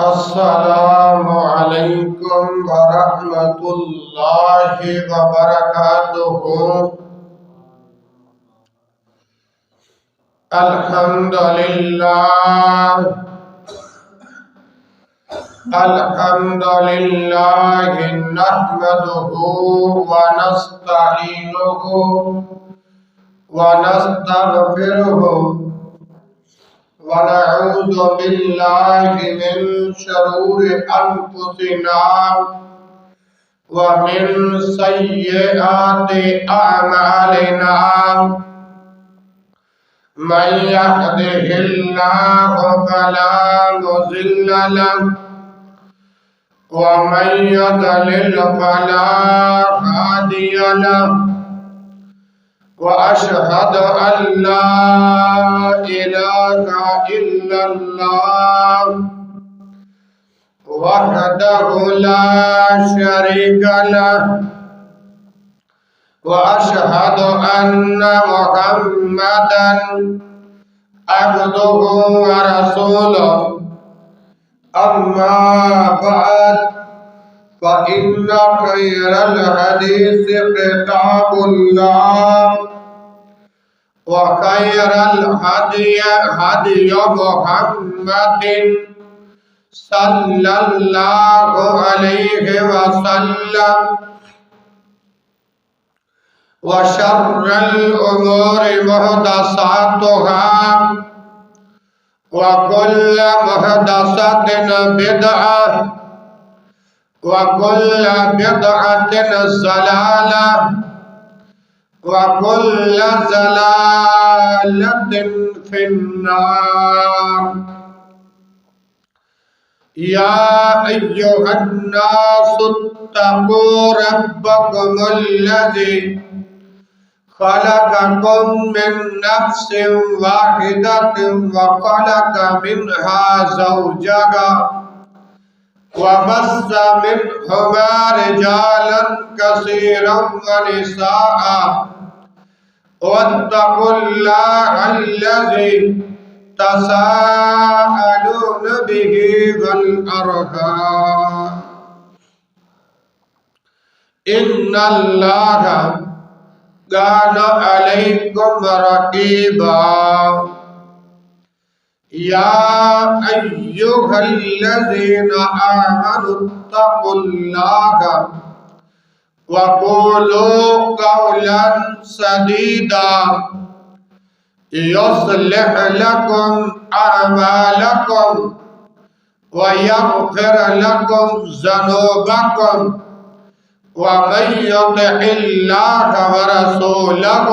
السلام علیکم ورحمۃ اللہ وبرکاتہ۔ الحمد للہ نحمده ونستعینه ونستغفره ونعوذ باللہ من شرور انفسنا ومن سیئات اعمالنا من يهده الله فلا مضل له ومن يضلل فلا هادي له وأشهد أن لا إله إلا الله وحده لا شريك له وأشهد أن محمدا عبده ورسوله أما بعد فإن خير الحديث كتاب الله وخير الهدي هدي محمد صلى الله عليه وسلم وشر الأمور محدثاتها وكل محدثة بدعة وكل بدعة ضلالة وكل ضلالة في النار۔ يا أيها الناس اتقوا ربكم الذي خلقكم من نفس واحدة وخلق منها زوجها وبث منهما رجالا كثيرا ونساء واتقوا الله الذي تساءلون به والأرحام إن الله كان عليكم رقيبا۔ يا أيها الذين آمنوا اتقوا الله وقولوا قولا سديدا يصلح لكم أعمالكم ويغفر لكم ذنوبكم ومن يطع الله ورسوله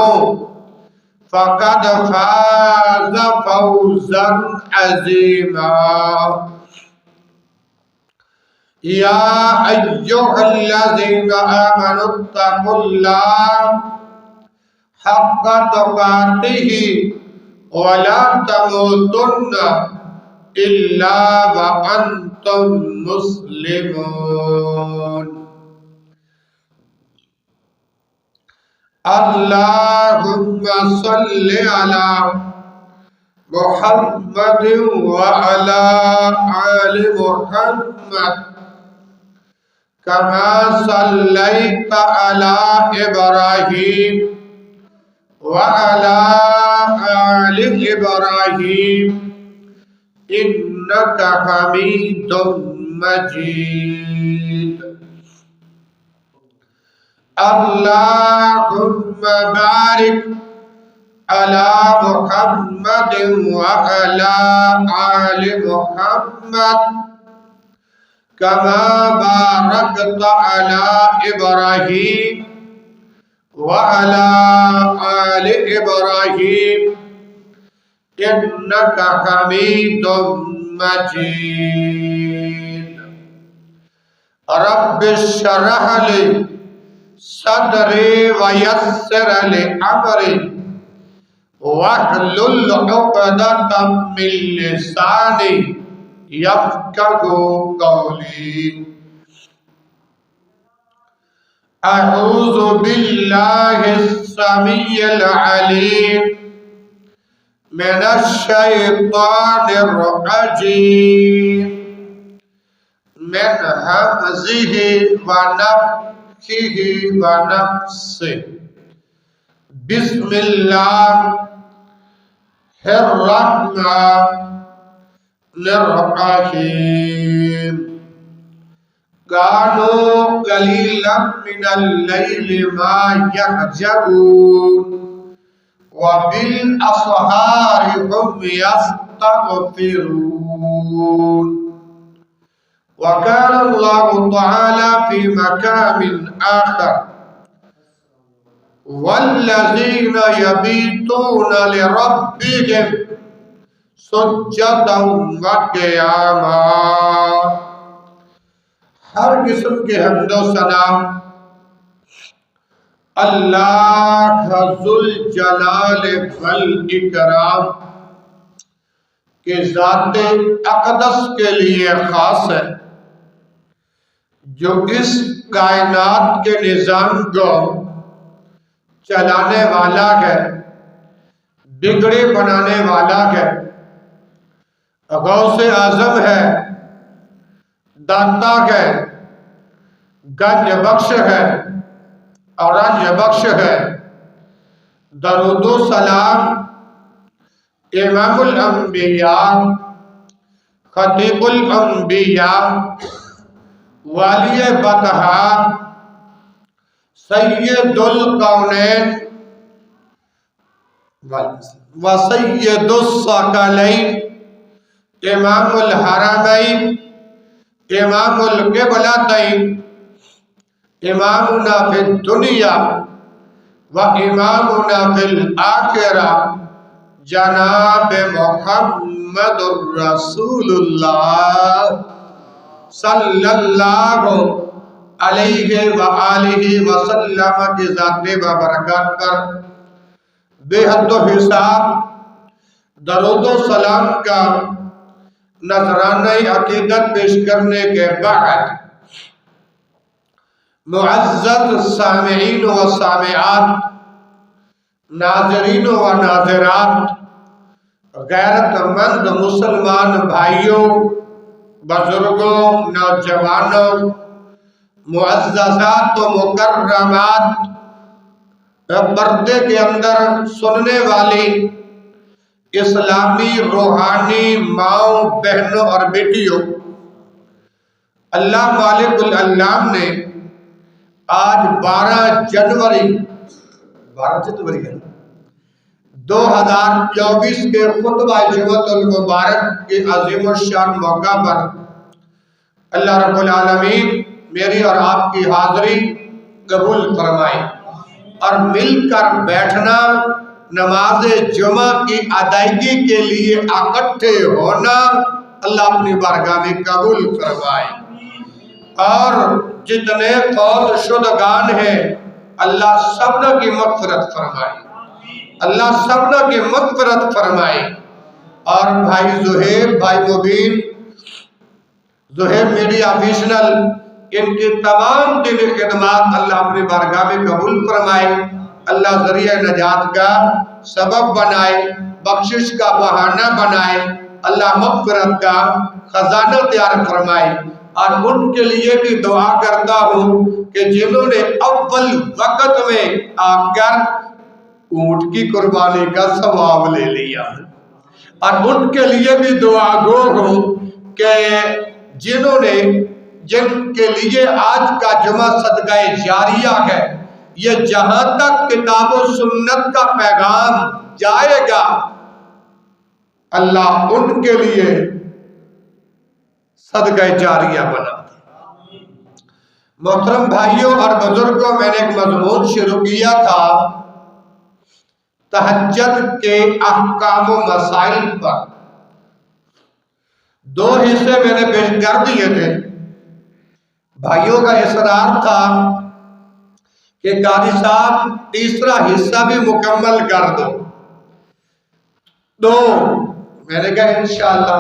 فقد فاز فوزا عظيما۔ يا أيها الذين آمنوا اتقوا الله حق تقاته ولا تموتن إلا وأنتم مسلمون۔ اللهم صل على محمد وعلى آل محمد كما صليت على إبراهيم وعلى آل إبراهيم إنك حميد مجيد۔ اللهم بارك على محمد وعلى آل محمد كما باركت على إبراهيم وعلى آل إبراهيم إنك حميد مجيد۔ رب اشرح لي صدري ويسر لي أمري واحلل عقدة من لساني يفقهوا قولي۔ أعوذ بالله السميع العليم من الشيطان الرجيم من همزه ونفخه ونفسه بسم الله الرحمن الرحيم كانوا قليلا من الليل ما يهجعون وبالأسحار هم يستغفرون وقال الله تعالى في مقام آخر والذين يبيتون لربهم سجدا وقياما. ہر قسم کے حمد و ثنا اللہ ذوالجلال والاکرام کے ذات اقدس کے لیے خاص ہے، جو اس کائنات کے نظام کو چلانے والا ہے، بگڑے بنانے والا ہے، غوث اعظم ہے، داتا ہے، گنج بخش ہے اور رنج بخش ہے. درود و سلام امام الانبیاء، خطیب الانبیاء، والی بطحا، سید القونین و سید الثقلین، امام الحرمین، امام القبلتین، امامنا فی الدنیا و امامنا فی الآخرہ جناب محمد الرسول اللہ صلی اللہ علیہ وآلہ وسلم کی ذات و برکات پر بے حد و حساب درود و سلام کا نذرانہ عقیدت پیش کرنے کے بعد، معزز سامعین و سامعات، ناظرین و ناظرات، غیرت مند مسلمان بھائیوں، بزرگوں، نوجوانوں، معززات و مکرمات، پردے کے اندر سننے والی اسلامی روحانی ماؤں، بہنوں اور بیٹیوں، اللہ مالک الانام نے آج 12 جنوری 2024 کے خطبہ جمعۃ المبارک کے عظیم الشان موقع پر اللہ رب العالمین میری اور آپ کی حاضری قبول فرمائے اور مل کر بیٹھنا، نماز جمعہ کی ادائیگی کے لیے اکٹھے ہونا اللہ اپنی بارگاہ میں قبول فرمائے. اور جتنے فوت شدگان ہیں اللہ سبنا کی مغفرت فرمائے، اللہ سبنا کی مغفرت فرمائے. اور بھائی زہیب، بھائی مبین، زہیب میڈیا آفیشنل، ان کی تمام دینی خدمات اللہ اپنی بارگاہ میں قبول فرمائے. اللہ ذریعہ نجات کا سبب بنائے، بخشش کا بہانہ بنائے، اللہ مغفرت کا خزانہ تیار فرمائے. اور ان کے لیے بھی دعا کرتا ہوں کہ جنہوں نے اول وقت میں آ کر اونٹ کی قربانی کا ثواب لے لیا، اور ان کے لیے بھی دعا گو ہوں کہ جن کے لیے آج کا جمعہ صدقہ جاریہ ہے، یہ جہاں تک کتاب و سنت کا پیغام جائے گا اللہ ان کے لیے صدقہ جاریہ بنا. محترم بھائیوں اور بزرگوں، میں نے ایک مضمون شروع کیا تھا تہجد کے احکام و مسائل پر. 2 حصے میں نے پیش کر دیے تھے. بھائیوں کا اصرار تھا کہ قاری صاحب تیسرا حصہ بھی مکمل کر دو. تو میں نے کہا انشاءاللہ.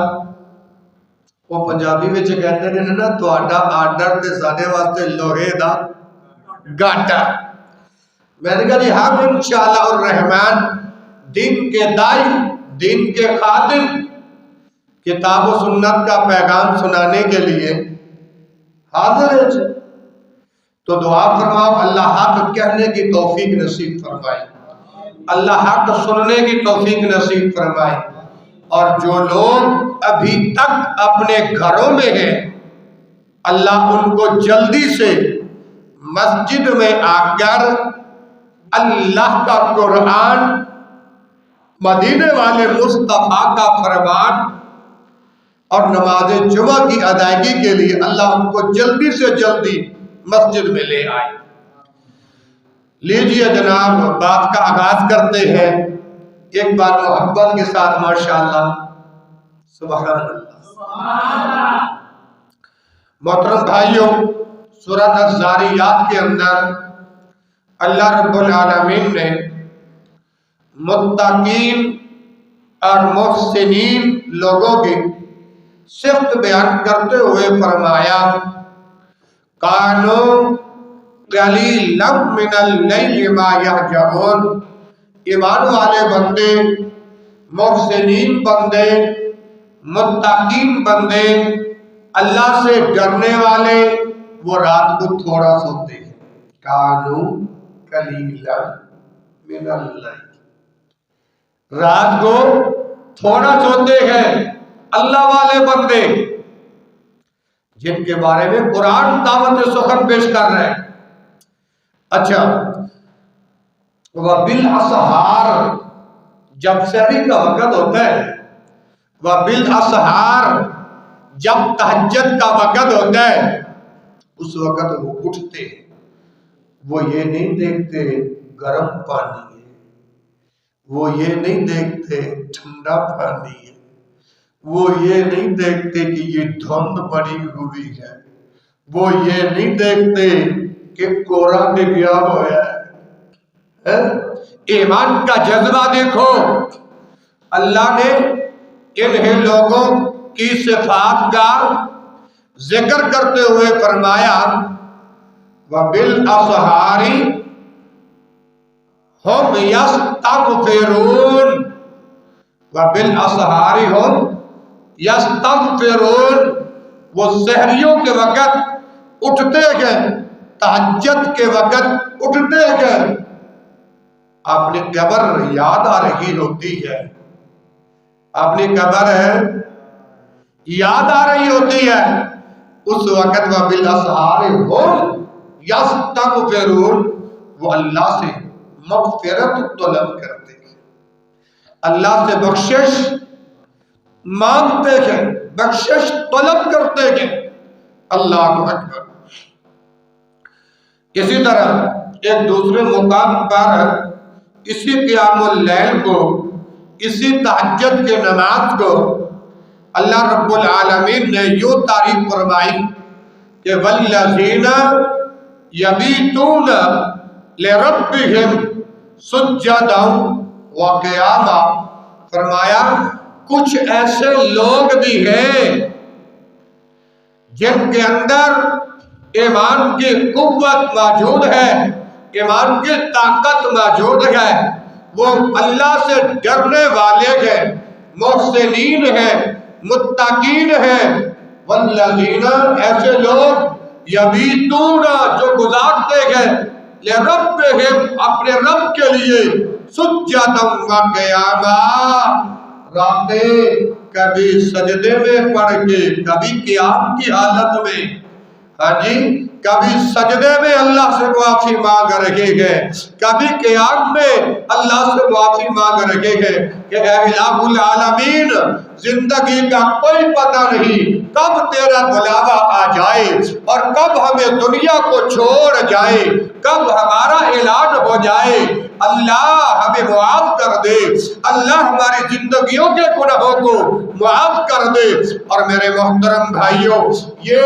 وہ پنجابی میں کہتے ہیں نا، تہاڈا آرڈر تے ساڈے واسطے لوہے دا گاٹا. میں نے کہا جی ہم انشاءاللہ الرحمن دین کے دائی، دین کے خادم، کتاب و سنت کا پیغام سنانے کے لیے حاضر ہے تو دعا فرماؤ اللہ حق کہنے کی توفیق نصیب فرمائے، اللہ حق سننے کی توفیق نصیب فرمائے، اور جو لوگ ابھی تک اپنے گھروں میں ہیں اللہ ان کو جلدی سے مسجد میں آ کر اللہ کا قرآن، مدینے والے مصطفیٰ کا فرمان اور نماز جمعہ کی ادائیگی کے لیے اللہ ان کو جلدی سے جلدی مسجد میں لے آئے۔ لیجئے جناب بات کا آغاز کرتے ہیں ایک بار محبت کے ساتھ ماشاءاللہ سبحان اللہ۔ محترم بھائیوں، سورۃ الذاریات کے اندر اللہ رب العالمین نے متقین اور محسنین لوگوں کی صفت بیان کرتے ہوئے فرمایا کانوا قلیلا من اللیل ما یہجعون، ایمان والے بندے، محسنین بندے، متقین بندے، اللہ سے ڈرنے والے وہ رات کو تھوڑا سوتے ہیں۔ کانوا قلیلا من اللیل، رات کو تھوڑا سوتے ہیں اللہ والے بندے جن کے بارے میں قرآن دعوت سخن پیش کر رہے ہیں۔ اچھا، وَبِالْأَسْحَارِ، جب سحری کا وقت ہوتا ہے، وَبِالْأَسْحَارِ، جب تہجد کا وقت ہوتا ہے، اس وقت وہ اٹھتے ہیں، وہ یہ نہیں دیکھتے گرم پانی ہے، وہ یہ نہیں دیکھتے ٹھنڈا پانی ہے، وہ یہ نہیں دیکھتے کہ یہ دھند پڑی ہوئی ہے، وہ یہ نہیں دیکھتے کہ کورا کے گیا ہوا ہے۔ ایمان کا جذبہ دیکھو، اللہ نے انہیں لوگوں کی صفات کا ذکر کرتے ہوئے فرمایا وَبِالْأَسْحَارِ هُمْ يَسْتَغْفِرُونَ، وَبِالْأَسْحَارِ هُمْ يَسْتَغْفِرُونَ، وہ سحریوں کے وقت اٹھتے گئے، تہجد کے وقت اٹھتے گئے، اپنی قبر یاد آ رہی ہوتی ہے، اپنی قبر یاد آ رہی ہوتی ہے، اس وقت وَبِالْأَسْحَارِ هُمْ يَسْتَغْفِرُونَ، وہ اللہ سے مغفرت طلب کرتے ہیں، اللہ سے بخشش مانگتے ہیں، بخشش طلب کرتے ہیں۔ اللہ اکبر۔ اسی طرح ایک دوسرے مقام پر اسی قیام اللیل کو، اسی تہجد کے نماز کو اللہ رب العالمین نے یوں تعریف فرمائی کہ والذین یبیتون لربہم سجدا وقیاما، فرمایا کچھ ایسے لوگ بھی ہیں جن کے اندر ایمان کی قوت موجود ہے، ایمان کی طاقت موجود ہے، وہ اللہ سے ڈرنے والے ہیں، محسنین ہیں، متقین ہیں۔ والذین، ایسے لوگ یبیتون، جو گزارتے ہیں لربہم، اپنے رب کے لیے سجدا وقیاما، راتیں کبھی سجدے میں پڑھ کے، کبھی قیام کی حالت میں، ہاں جی، کبھی سجدے میں اللہ سے معافی مانگ رہے ہیں، کبھی قیام میں اللہ سے معافی مانگ رہے ہیں کہ اے الہ العالمین، زندگی کا کوئی پتہ نہیں کب تیرا بلاوا آ جائے اور کب ہمیں دنیا کو چھوڑ جائے، کب ہمارا اعلان ہو جائے، اللہ ہمیں معاف کر دے، اللہ ہماری زندگیوں کے گناہوں کو معاف کر دے۔ اور میرے محترم بھائیوں، یہ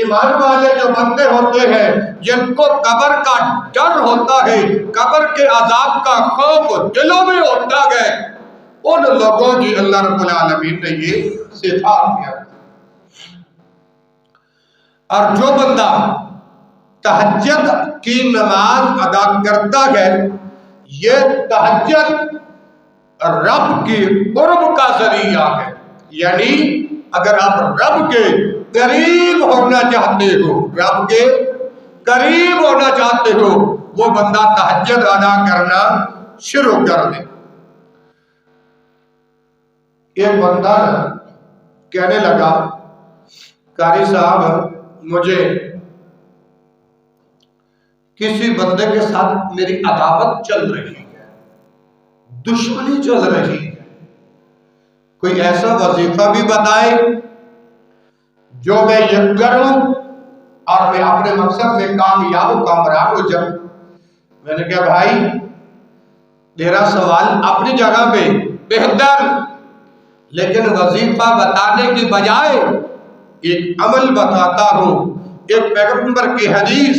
ایمان والے جو بندے ہوتے ہیں جن کو قبر کا ڈر ہوتا ہے، قبر کے عذاب کا خوف دلوں میں ہوتا ہے، ان لوگوں کی اللہ رب العالمین نے یہ صفات کیا۔ اور جو بندہ تہجد کی نماز ادا کرتا ہے، یہ تہجد رب کی قرب کا ذریعہ ہے، یعنی اگر آپ رب کے قریب ہونا چاہتے ہو، رب کے قریب ہونا چاہتے ہو، وہ بندہ تہجد ادا کرنا شروع کر دے۔ ایک بندہ کہنے لگا قاری صاحب مجھے کسی بندے کے ساتھ میری عداوت چل رہی ہے، دشمنی چل رہی ہے، کوئی ایسا وظیفہ بھی بتائے جو میں یہ کروں اور میں اپنے مقصد میں کامیاب کامران ہو جاؤں۔ میں نے کہا بھائی تیرا سوال اپنی جگہ پہ بہتر، لیکن وظیفہ بتانے کی بجائے ایک عمل بتاتا ہوں، ایک پیغمبر کی حدیث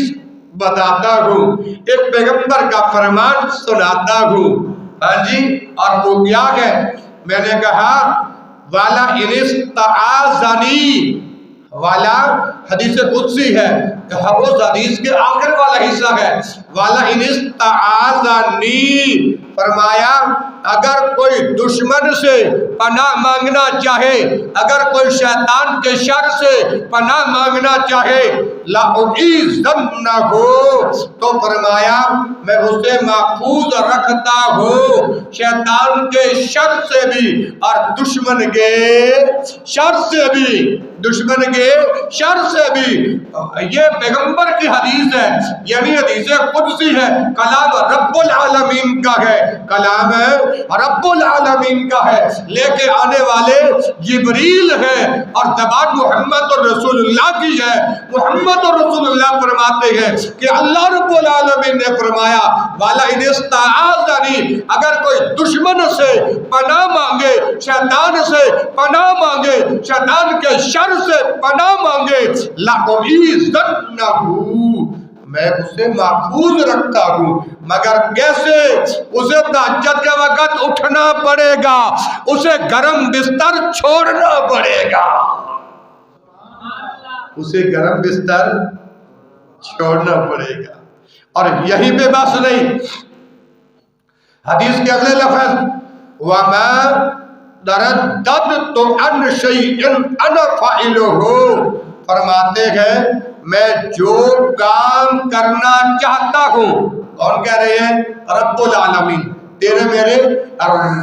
بتاتا ہوں، ایک پیغمبر کا فرمان سناتا ہوں۔ ہاں جی، اور وہ کیا ہے؟ میں نے کہا والا انستعاذنی، والا حدیث قدسی ہے، اس حدیث کے آخر والا حصہ ہے، والا انستعاذنی، فرمایا اگر کوئی دشمن سے پناہ مانگنا چاہے، اگر کوئی شیطان کے شر سے پناہ مانگنا چاہے لَأُعِيذَنَّهُ، تو فرمایا میں اسے محفوظ رکھتا ہوں شیطان کے شر سے بھی اور دشمن کے شر سے بھی، دشمن کے شر سے بھی۔ یہ پیغمبر کی حدیث ہے، یعنی حدیث قدسی ہے، کلام رب العالمین کا ہے، کلام رب العالمین کا ہے، لے کے آنے والے جبریل ہے اور زبان محمد رسول اللہ کی ہے۔ محمد رسول اللہ فرماتے ہیں کہ اللہ رب العالمین نے فرمایا والا ان استعاذنی، اگر کوئی دشمن سے پناہ مانگے، شیطان سے پناہ مانگے، شیطان کے شر سے پناہ مانگے لَأُعِيذَنَّهُ، میں اسے محفوظ رکھتا ہوں۔ مگر کیسے؟ اسے تہجد کے وقت اٹھنا پڑے گا، اسے گرم بستر چھوڑنا پڑے گا، اسے گرم بستر چھوڑنا پڑے گا۔ اور یہی پہ بس نہیں، حدیث کے اگلے لفظ وَمَا تَرَدَّدْتُ عَنْ شَيْءٍ أَنَا فَاعِلُهُ، فرماتے ہیں میں جو کام کرنا چاہتا ہوں، کون کہہ رہے ہیں؟ رب العالمین، تیرے میرے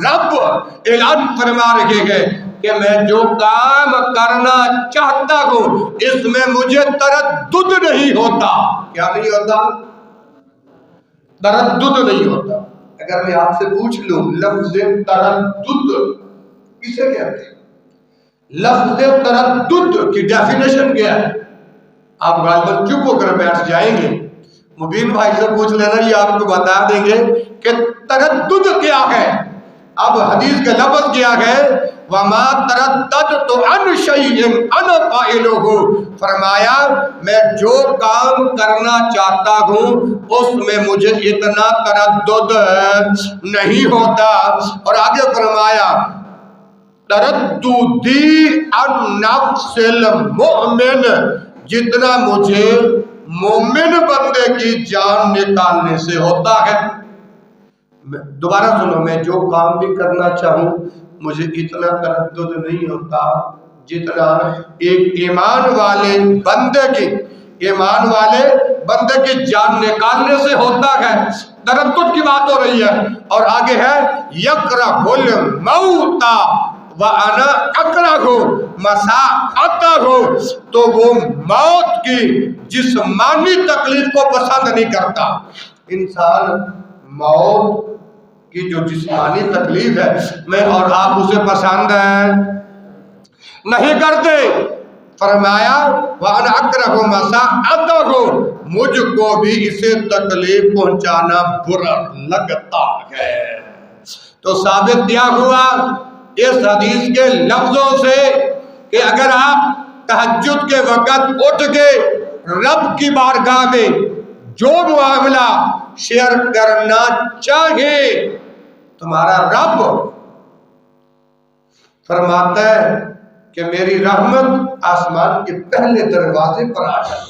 رب اعلان فرما رہے ہیں کہ میں جو کام کرنا چاہتا ہوں اس میں مجھے تردد نہیں ہوتا۔ کیا نہیں ہوتا؟ تردد نہیں ہوتا۔ اگر میں آپ سے پوچھ لوں لفظ تردد کسے کہتے ہیں؟ لفظ تردد کی ڈیفینیشن کیا ہے؟ آپ غالباً چپ ہو کر بیٹھ جائیں گے، مبین بھائی سے پوچھ لینا، یہ آپ کو بتا دیں گے کہ تردد کیا ہے۔ اب حدیث کا لفظ کیا ہے وَمَا تَرَدَّدْتُ عَنْ شَيْءٍ أَنَا فَاعِلُهُ، فرمایا میں جو کام کرنا چاہتا ہوں اس میں مجھے اتنا تردد نہیں ہوتا۔ اور آگے فرمایا ترددی عن نفس المؤمن، جتنا مجھے مومن بندے کی جان نکالنے سے ہوتا ہے۔ دوبارہ سنو، میں جو کام بھی کرنا چاہوں مجھے اتنا تردد نہیں ہوتا جتنا ایک ایمان والے بندے کی جان نکالنے سے ہوتا ہے۔ تردد کی بات ہو رہی ہے، اور آگے ہے یکرہ الموت وَأَنَا أَكْرَهُ مَسَاءَتَهُ، تو وہ موت کی جسمانی تکلیف کو پسند نہیں کرتا۔ انسان موت کی جو جسمانی تکلیف ہے میں اور آپ اسے پسند نہیں کرتے۔ فرمایا وَأَنَا أَكْرَهُ مَسَاءَتَهُ، مجھ کو بھی اسے تکلیف پہنچانا برا لگتا ہے۔ تو ثابت کیا ہوا اس حدیث کے لفظوں سے کہ اگر آپ تہجد کے وقت اٹھ کے رب کی بارگاہ میں جو معاملہ شیئر کرنا چاہے، تمہارا رب فرماتا ہے کہ میری رحمت آسمان کے پہلے دروازے پر آ جاتی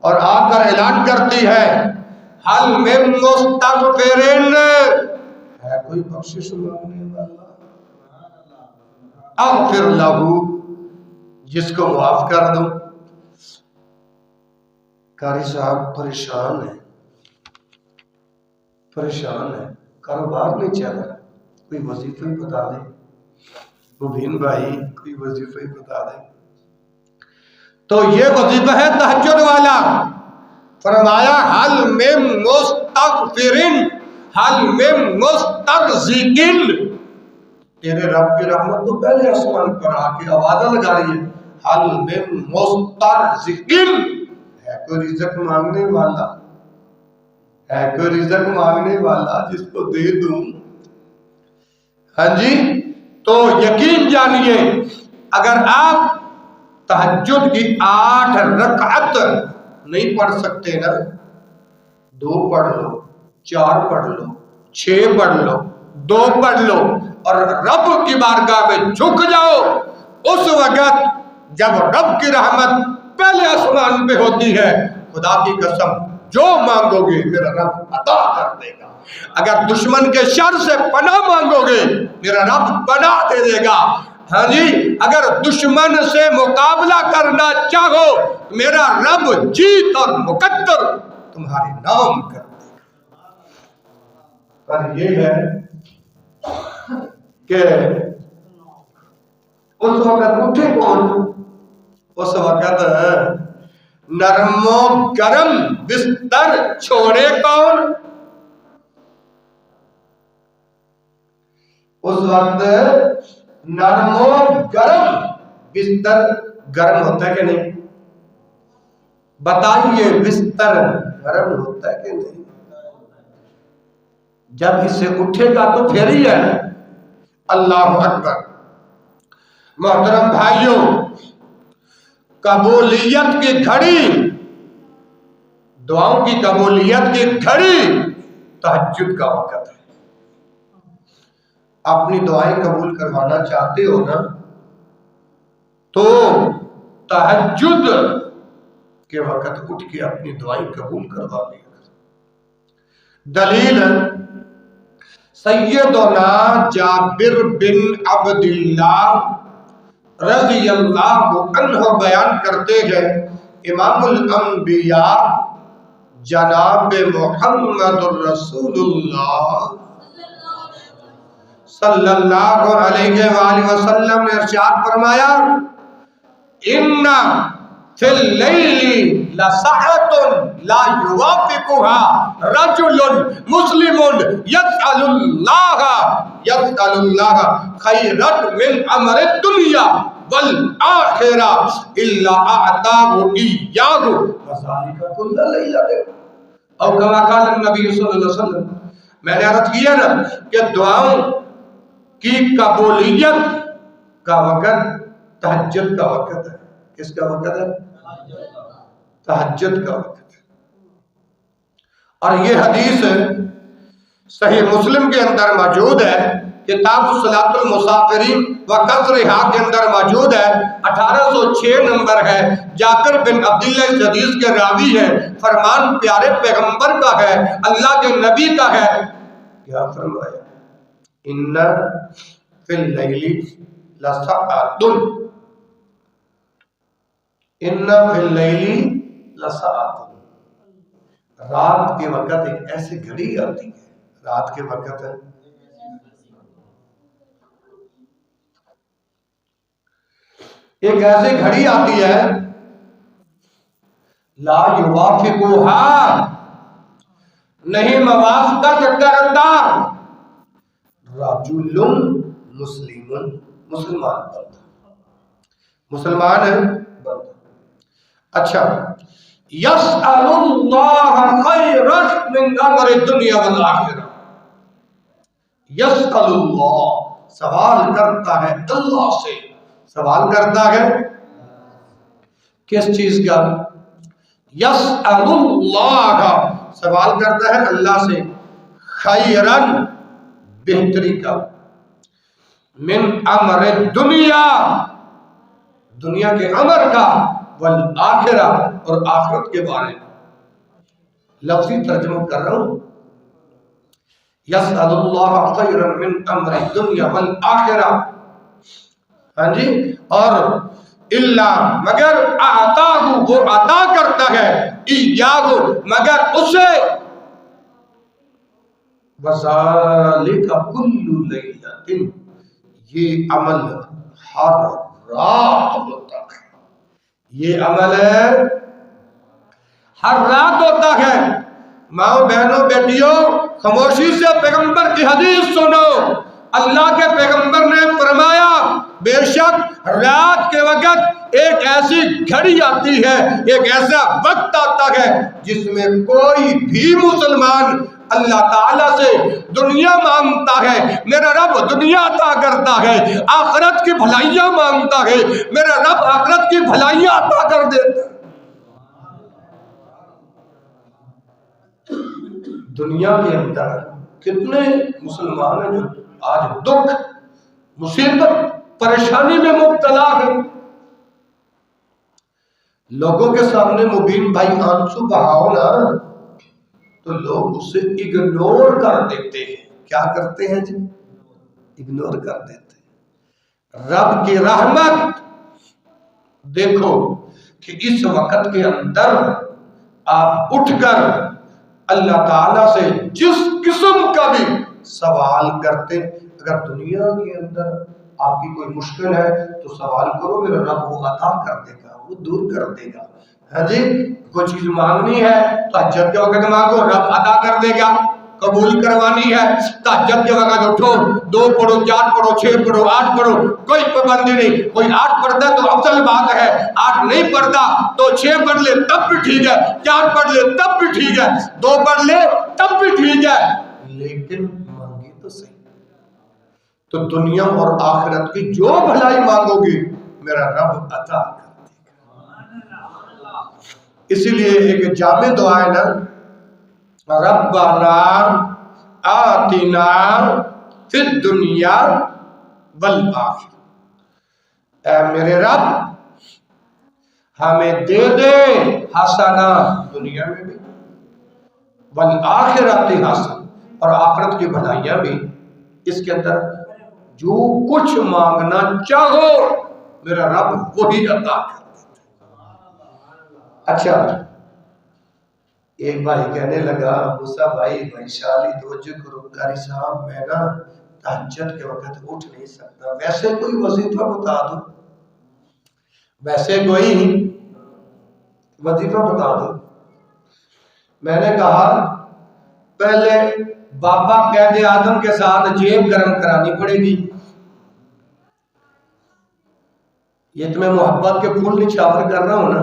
اور آ کر اعلان کرتی ہے حل من مستغفرین، ہے کوئی بخشش مانگنے والا؟ اغفر لہو، جس کو معاف کر دوں. قاری صاحب پریشان ہے، پریشان ہے، کاروبار نہیں چل رہا، کوئی وظیفہ ہی بتا دے. مبین بھائی کوئی وظیفہ ہی بتا دے. تو یہ وظیفہ ہے تہجد والا. فرمایا حل من مستغفرن حل من مسترزقن. تیرے رب کی رحمت تو پہلے آسمان پر آ کے آوازہ لگا رہی ہے، حل من مسترزقن. ہے کوئی رزق مانگنے والا، ہے کوئی رزق مانگنے والا جس کو دے دوں. ہاں جی. تو یقین جانیے اگر آپ تہجد کی 8 رکعت نہیں پڑھ سکتے نا، 2 پڑھ لو، 4 پڑھ لو، 6 پڑھ لو، 2 پڑھ لو اور رب کی بارگاہ میں جھک جاؤ. اس وقت جب رب کی رحمت پہلے آسمان پہ ہوتی ہے، خدا کی قسم جو مانگو گے میرا رب عطا کر دے گا. اگر دشمن کے شر سے پناہ مانگو گے میرا رب پناہ دے دے گا. ہاں جی. اگر دشمن سے مقابلہ کرنا چاہو میرا رب جیت اور مقدر تمہارے نام کر دے گا. پر یہ ہے کہ اس وقت اٹھے کون؟ اس وقت نرم و گرم بستر چھوڑے کون؟ اس وقت نرم و گرم بستر. گرم ہوتا ہے کہ نہیں؟ بتائیے بستر گرم ہوتا ہے کہ نہیں؟ جب اس سے اٹھے گا تو پھر ہی ہے. اللہ اکبر. محترم بھائیوں، قبولیت کی گھڑی، دعاؤں کی قبولیت کی گھڑی تہجد کا وقت ہے. اپنی دعائیں قبول کروانا چاہتے ہو نا تو تہجد کے وقت اٹھ کے اپنی دعائیں قبول کروا لیا. دلیل سیدنا جابر بن عبداللہ رضی اللہ عنہ بیان کرتے ہیں، امام الانبیاء جناب محمد رسول اللہ صلی اللہ علیہ وآلہ وسلم نے ارشاد فرمایا، ان فی اللیل لساعۃ لا یوافقها رجل مسلم یسأل اللہ خیرا من امر الدنیا والآخرہ الا اعطاہ ایاہ وذالک کل لیلۃ. او کما قال النبی صلی اللہ علیہ وسلم. میں نے عرض کیا نا کہ دعاؤں کی قبولیت کا وقت تہجد کا وقت ہے. کس کا وقت ہے؟ تہجد کا وقت ہے. اور یہ حدیث صحیح مسلم کے اندر موجود ہے، کتاب صلاۃ المسافرین و قصرہا کے اندر موجود ہے، 1806 نمبر ہے. جابر بن عبداللہ اس حدیث کے راوی ہے. فرمان پیارے پیغمبر کا ہے، اللہ کے نبی کا ہے. کیا فرمایا؟ ان فی اللیل لساعۃ، ان فی اللیل لساعۃ. رات کے وقت ایک ایسی گھڑی آتی ہے، رات کے وقت ایک ایسی گھڑی آتی ہے، لا یوافقها، نہیں موافقت کرتا، رجل مسلم، مسلمان بندہ، مسلمان بندہ. اچھا، یسأل اللہ خیرا من امر الدنیا والآخرہ. یسأل اللہ، سوال کرتا ہے اللہ سے. سوال کرتا ہے کس چیز کا؟ یسأل اللہ، سوال کرتا ہے اللہ سے، خیرن، بہتری کا، من امر الدنیا، دنیا کے امر کا، والآخرہ، اور آخرت کے بارے میں. لفظی ترجمہ کر رہا ہوں. یسأل اللہ خیرا من امر الدنیا والآخرہ، ہاں جی، اور اللہ مگر آتاہ وہ عطا کرتا ہے، ایاہ مگر اسے، وَذَلِكَ كُلُّ لَيْلَةٍ یہ عمل ہر رات ہوتا ہے، یہ عمل ہر رات ہوتا ہے۔ ماؤں بہنوں بیٹیوں خاموشی سے پیغمبر کی حدیث سنو۔ اللہ کے پیغمبر نے فرمایا بے شک رات کے وقت ایک ایسی گھڑی آتی ہے، ایک ایسا وقت آتا ہے جس میں کوئی بھی مسلمان اللہ تعالیٰ سے دنیا مانگتا ہے، میرا رب دنیا عطا کرتا ہے، آخرت کی بھلائیاں مانگتا ہے، میرا رب آخرت کی بھلائیاں عطا کر دیتا ہے۔ دنیا کے اندر کتنے مسلمان ہیں جو آج دکھ مصیبت پریشانی میں مبتلا ہیں، لوگوں کے سامنے مبین بھائی آنسو بہاؤ نا تو لوگ اسے اگنور کر دیتے ہیں۔ کیا کرتے ہیں جی؟ اگنور کر دیتے ہیں۔ رب کی رحمت دیکھو کہ اس وقت کے اندر آپ اٹھ کر اللہ تعالیٰ سے جس قسم کا بھی سوال کرتے، اگر دنیا کے اندر آپ کی کوئی مشکل ہے تو سوال کرو، میرا رب وہ عطا کر دے گا، وہ دور کر دے گا۔ ہاں جی، کوئی چیز مانگنی ہے تہجد کے وقت مانگو، رب عطا کر دے گا۔ قبول کروانی ہے تہجد کے وقت اٹھو، 2 پڑھو 4 پڑھو 6 پڑھو 8 پڑھو، کوئی پابندی نہیں۔ کوئی 8 پڑھتا ہے تو افضل بات ہے، 8 نہیں پڑھتا تو 6 پڑھ لے تب بھی ٹھیک ہے، 4 پڑھ لے تب بھی ٹھیک ہے، 2 پڑھ لے تب بھی ٹھیک ہے، لیکن مانگی تو صحیح۔ تو دنیا اور آخرت کی جو بھلائی مانگو گی میرا رب عطا کر دے گا۔ اسی لیے ایک جامع دعا ہے نا، ربنا آتنا فی الدنیا والآخرہ، اے میرے رب ہمیں دے دے حسنہ دنیا میں بھی، والآخرۃ حسنہ اور آخرت کی بھلائیاں بھی۔ اس کے اندر جو کچھ مانگنا چاہو میرا رب وہی عطا کر دیتا۔ اچھا، ایک بھائی کہنے لگا موسیٰ بھائی شالی توجہ کرو، قاری صاحب میں نا تہجد کے وقت اٹھ نہیں سکتا، ویسے کوئی وظیفہ بتا دو، ویسے کوئی وظیفہ بتا دو۔ میں نے کہا پہلے بابا قید اعظم کے ساتھ جیب گرم کرانی پڑے گی، یہ تمہیں محبت کے پھول نچھاور کر رہا ہوں نا۔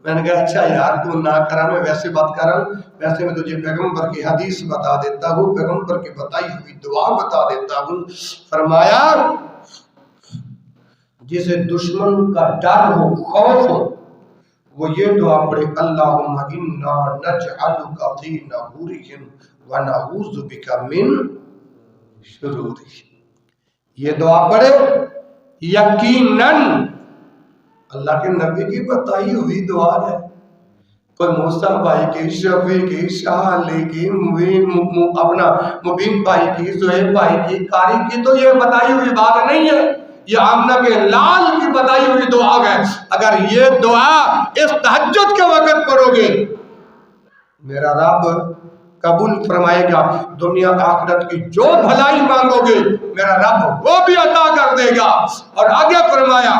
میں نے کہا اچھا یار تو نہ کرا، میں ویسے بات کر رہا ہوں، ویسے میں تجھے پیغمبر کی حدیث بتا دیتا ہوں، پیغمبر کی بتائی ہوئی دعا بتا دیتا ہوں۔ فرمایا جسے دشمن کا ڈر ہو، خوف ہو، وہ یہ دعا پڑھے، اللہم انا نجعلک فی نحورہم ونعوذ بک من شرورہم۔ یہ دعا پڑھے، یقیناً اللہ کے نبی کی بتائی ہوئی دعا ہے، کوئی موسیٰ بھائی کی، شفیع کی، شالی کی، اپنا مبین بھائی کی، زہیب بھائی کی، قاری کی تو یہ بتائی ہوئی بات نہیں ہے، یہ آمنہ کے لال کی بتائی ہوئی دعا ہے۔ اگر یہ دعا اس تہجد کے وقت پڑھو گے میرا رب قبول فرمائے گا، دنیا آخرت کی جو بھلائی مانگو گے میرا رب وہ بھی عطا کر دے گا۔ اور آگے فرمایا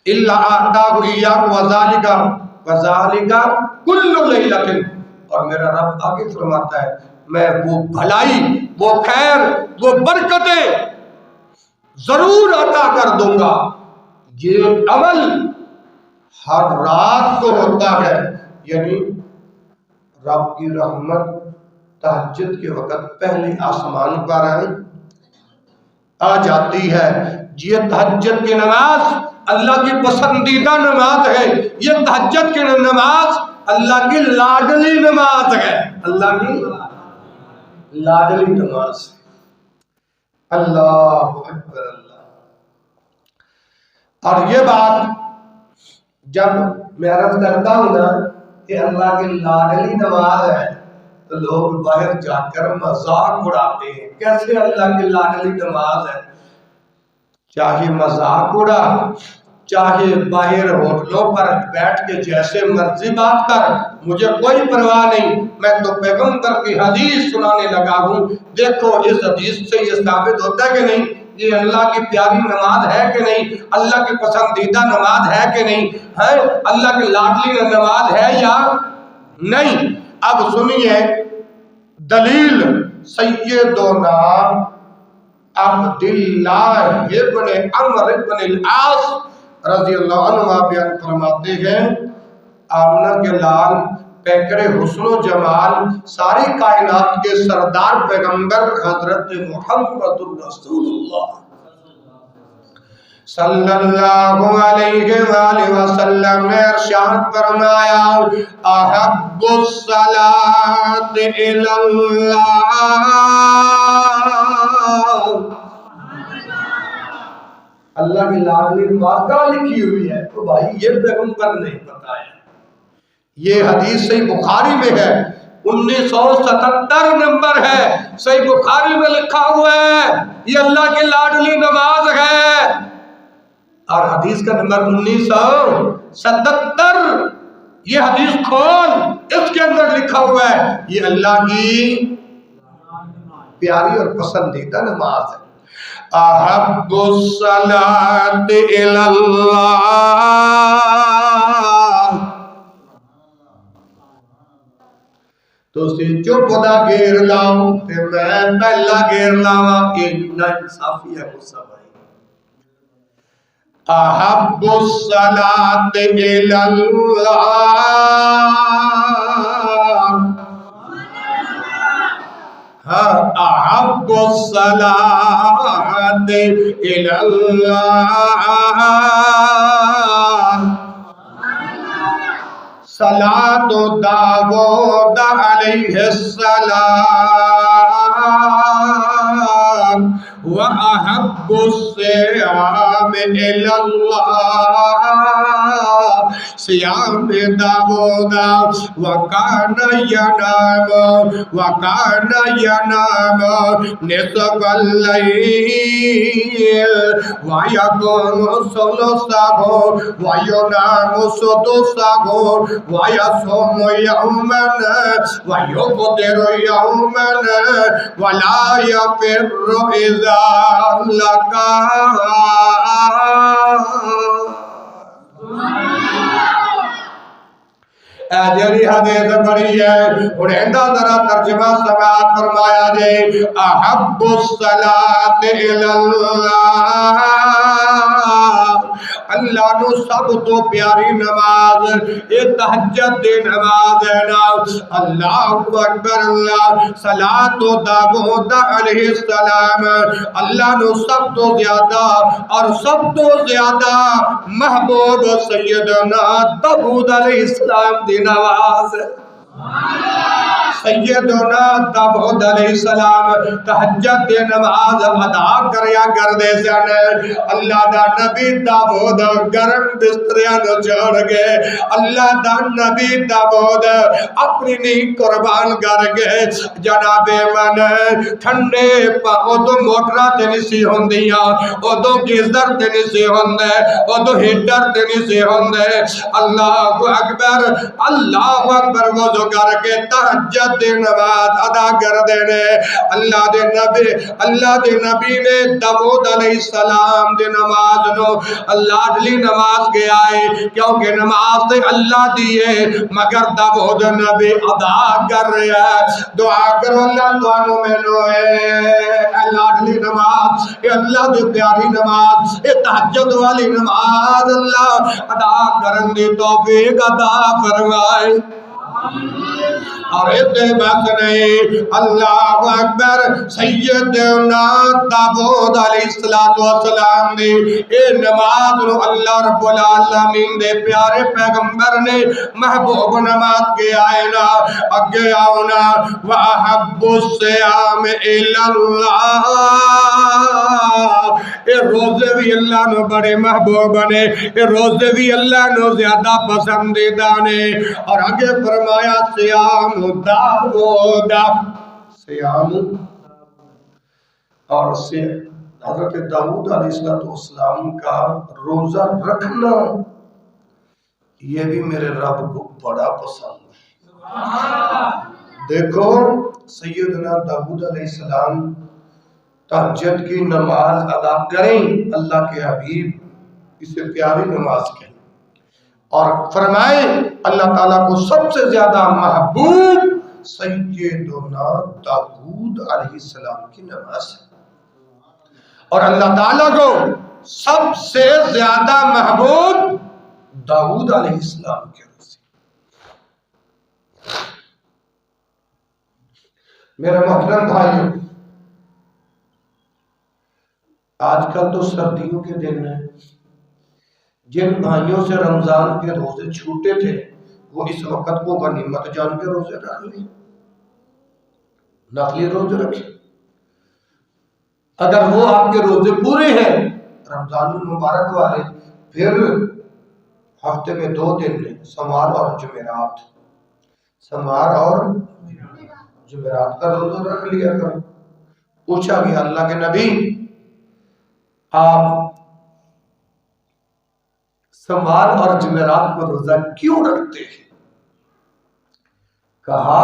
اللہ آتاہ ایاہ وذالک کل لیلۃ، اور میرا رب آگے فرماتا ہے میں وہ بھلائی، وہ خیر، وہ برکتیں ضرور عطا کر دوں گا۔ یہ عمل ہر رات کو ہوتا ہے، یعنی رب کی رحمت تہجد کے وقت پہلے آسمان پر آ جاتی ہے۔ یہ تہجد کی نماز اللہ کی پسندیدہ نماز ہے، یہ تہجد کی نماز اللہ کی لاڈلی نماز ہے، اللہ کی لاڈلی نماز ہے۔ اللہ اکبر اللہ۔ اور یہ بات جب میں عرض کرتا ہوں نا کہ اللہ کی لاڈلی نماز ہے تو لوگ باہر جا کر مذاق اڑاتے ہیں، کیسے اللہ کی لاڈلی نماز ہے؟ چاہے مذاق اڑا، چاہے باہر ہوٹلوں پر بیٹھ کے جیسے مرضی بات کر، مجھے کوئی پرواہ نہیں، میں تو پیغمبر کی حدیث سنانے لگا ہوں۔ دیکھو اس حدیث سے یہ ثابت ہوتا ہے کہ نہیں یہ اللہ کی پیاری نماز ہے کہ نہیں، اللہ کی پسندیدہ نماز ہے کہ نہیں ہے، اللہ کی لاڈلی نماز ہے یا نہیں۔ اب سنیے دلیل سیدنا عبداللہ ابن عمرو ابن العاص رضی اللہ عنہ بیان فرماتے ہیں، آمنہ کے لال پیکر حسن و جمال ساری کائنات کے سردار پیغمبر حضرت محمد رسول اللہ صلی اللہ علیہ وآلہ وسلم نے ارشاد فرمایا، احب الصلاۃ الی اللہ، اللہ کی لاڈلی نماز کہاں لکھی ہوئی ہے؟ تو بھائی یہ پیغمبر نے بتایا، یہ حدیث صحیح بخاری میں ہے، 1977 نمبر ہے، صحیح بخاری میں لکھا ہوا ہے یہ اللہ کی لاڈلی نماز ہے، اور حدیث کا نمبر 1977، یہ حدیث کھول، اس کے اندر لکھا ہوا ہے یہ اللہ کی پیاری اور پسندیدہ نماز ہے۔ احب الصلاۃ الی اللہ، تو سے چپ دا گیر لاؤ تے میں پہلا گیر لاواں، کہ نا انصافی ہے غصہ بھائی۔ احب الصلاۃ الی اللہ، احب الصلاۃ الی اللہ، صلاۃ داؤد علیہ السلام، وَأَحَبُّ الصِّيَامِ إِلَى اللَّهِ صِيَامِ دَاوُودَ وَكَانَ يَنَامُ نِصْفَ اللَّيْلِ وَيَقُومُ ثُلُثَهُ وَيَنَامُ سُدُسَهُ وَيَصُومُ يَوْمًا وَيُفْطِرُ يَوْمًا وَلَا يَفِرُّ إِذَا لَقَا۔ جیڑی حدیث بڑی ہے انہیں ذرا ترجمہ سماعت فرمایا جائے، احب الصلاۃ الی اللہ، اللہ نو سب تو پیاری نماز یہ تہجد دی نماز ہے نا۔ اللہ اکبر، اللہ صلاۃ داؤد علیہ السلام، اللہ نو سب تو زیادہ اور سب تو زیادہ محبوب سیدنا داؤد علیہ السلام دی نماز، سیدنا داؤد علیہ السلام تہجد دی نماز ادا کریا کردے سن۔ اللہ دا نبی داؤد گرم بستریاں نو چھوڑ گئے، اللہ دا نبی داؤد اپنی نیند قربان کر گئے، جناب من ٹھنڈے ادو موٹراں تے نہیں سی ہوندیاں، ادو گیزر تے نہیں سی ہوندے، ادو ہیٹر تے نہیں سی ہوندے۔ اللہ اکبر، اللہ اکبر، وضو کر کے تہجد دی نماز ادا کر دینے۔ اللہ دے نبی نے داؤد علیہ السلام دی نماز نو لاڈلی نماز کے آئے، کیونکہ نماز تے اللہ دیئے مگر داؤد نبی ادا کر رہا ہے۔ دعا کرو اللہ توانو مینو اے لاڈلی نماز، اے اللہ دی پیاری نماز، اے تہجد والی نماز اللہ ادا کرن دی توفیق عطا فرمائے۔ اور اتنے بات نہیں، اللہ اکبر، سیدنا داؤد علیہ السلام نے اے نماز نو اللہ رب العالمین دے پیارے پیغمبر نے محبوب نماز کے آئے نا، اگے آؤ نا، وَأَحَبُّ الصِّيَامِ إِلَى اللَّهِ، اے روزے بھی اللہ نو بڑے محبوب نے، اے روزے بھی اللہ نو زیادہ پسندیدہ نے۔ اور آگے فرمایا سیام داؤد، سیام اور حضرت داؤد علیہ السلام کا روزہ رکھنا یہ بھی میرے رب کو بڑا پسند ہے۔ دیکھو سیدنا داؤد علیہ السلام تہجد کی نماز ادا کریں، اللہ کے حبیب اسے پیاری نماز کہیں اور فرمائے اللہ تعالیٰ کو سب سے زیادہ محبوب سیدنا داؤد علیہ السلام کی نماز ہے، اور اللہ تعالیٰ کو سب سے زیادہ محبوب داؤد علیہ السلام کے روزے۔ میرے محترم بھائیوں، آج کل تو سردیوں کے دن ہیں، جن بھائیوں سے رمضان کے روزے چھوٹے تھے وہ اس وقت کو غنیمت جان کے روزے رکھ لیں، نفلی روزے رکھیں۔ اگر وہ آپ کے روزے پورے ہیں رمضان المبارک والے، پھر ہفتے میں 2 دن لیں، سوال اور جمعرات، سوال اور جمعرات کا روزہ رکھ لیا کرو۔ پوچھا گیا اللہ کے نبی آپ سوال اور جمعرات کو روزہ کیوں رکھتے ہیں؟ کہا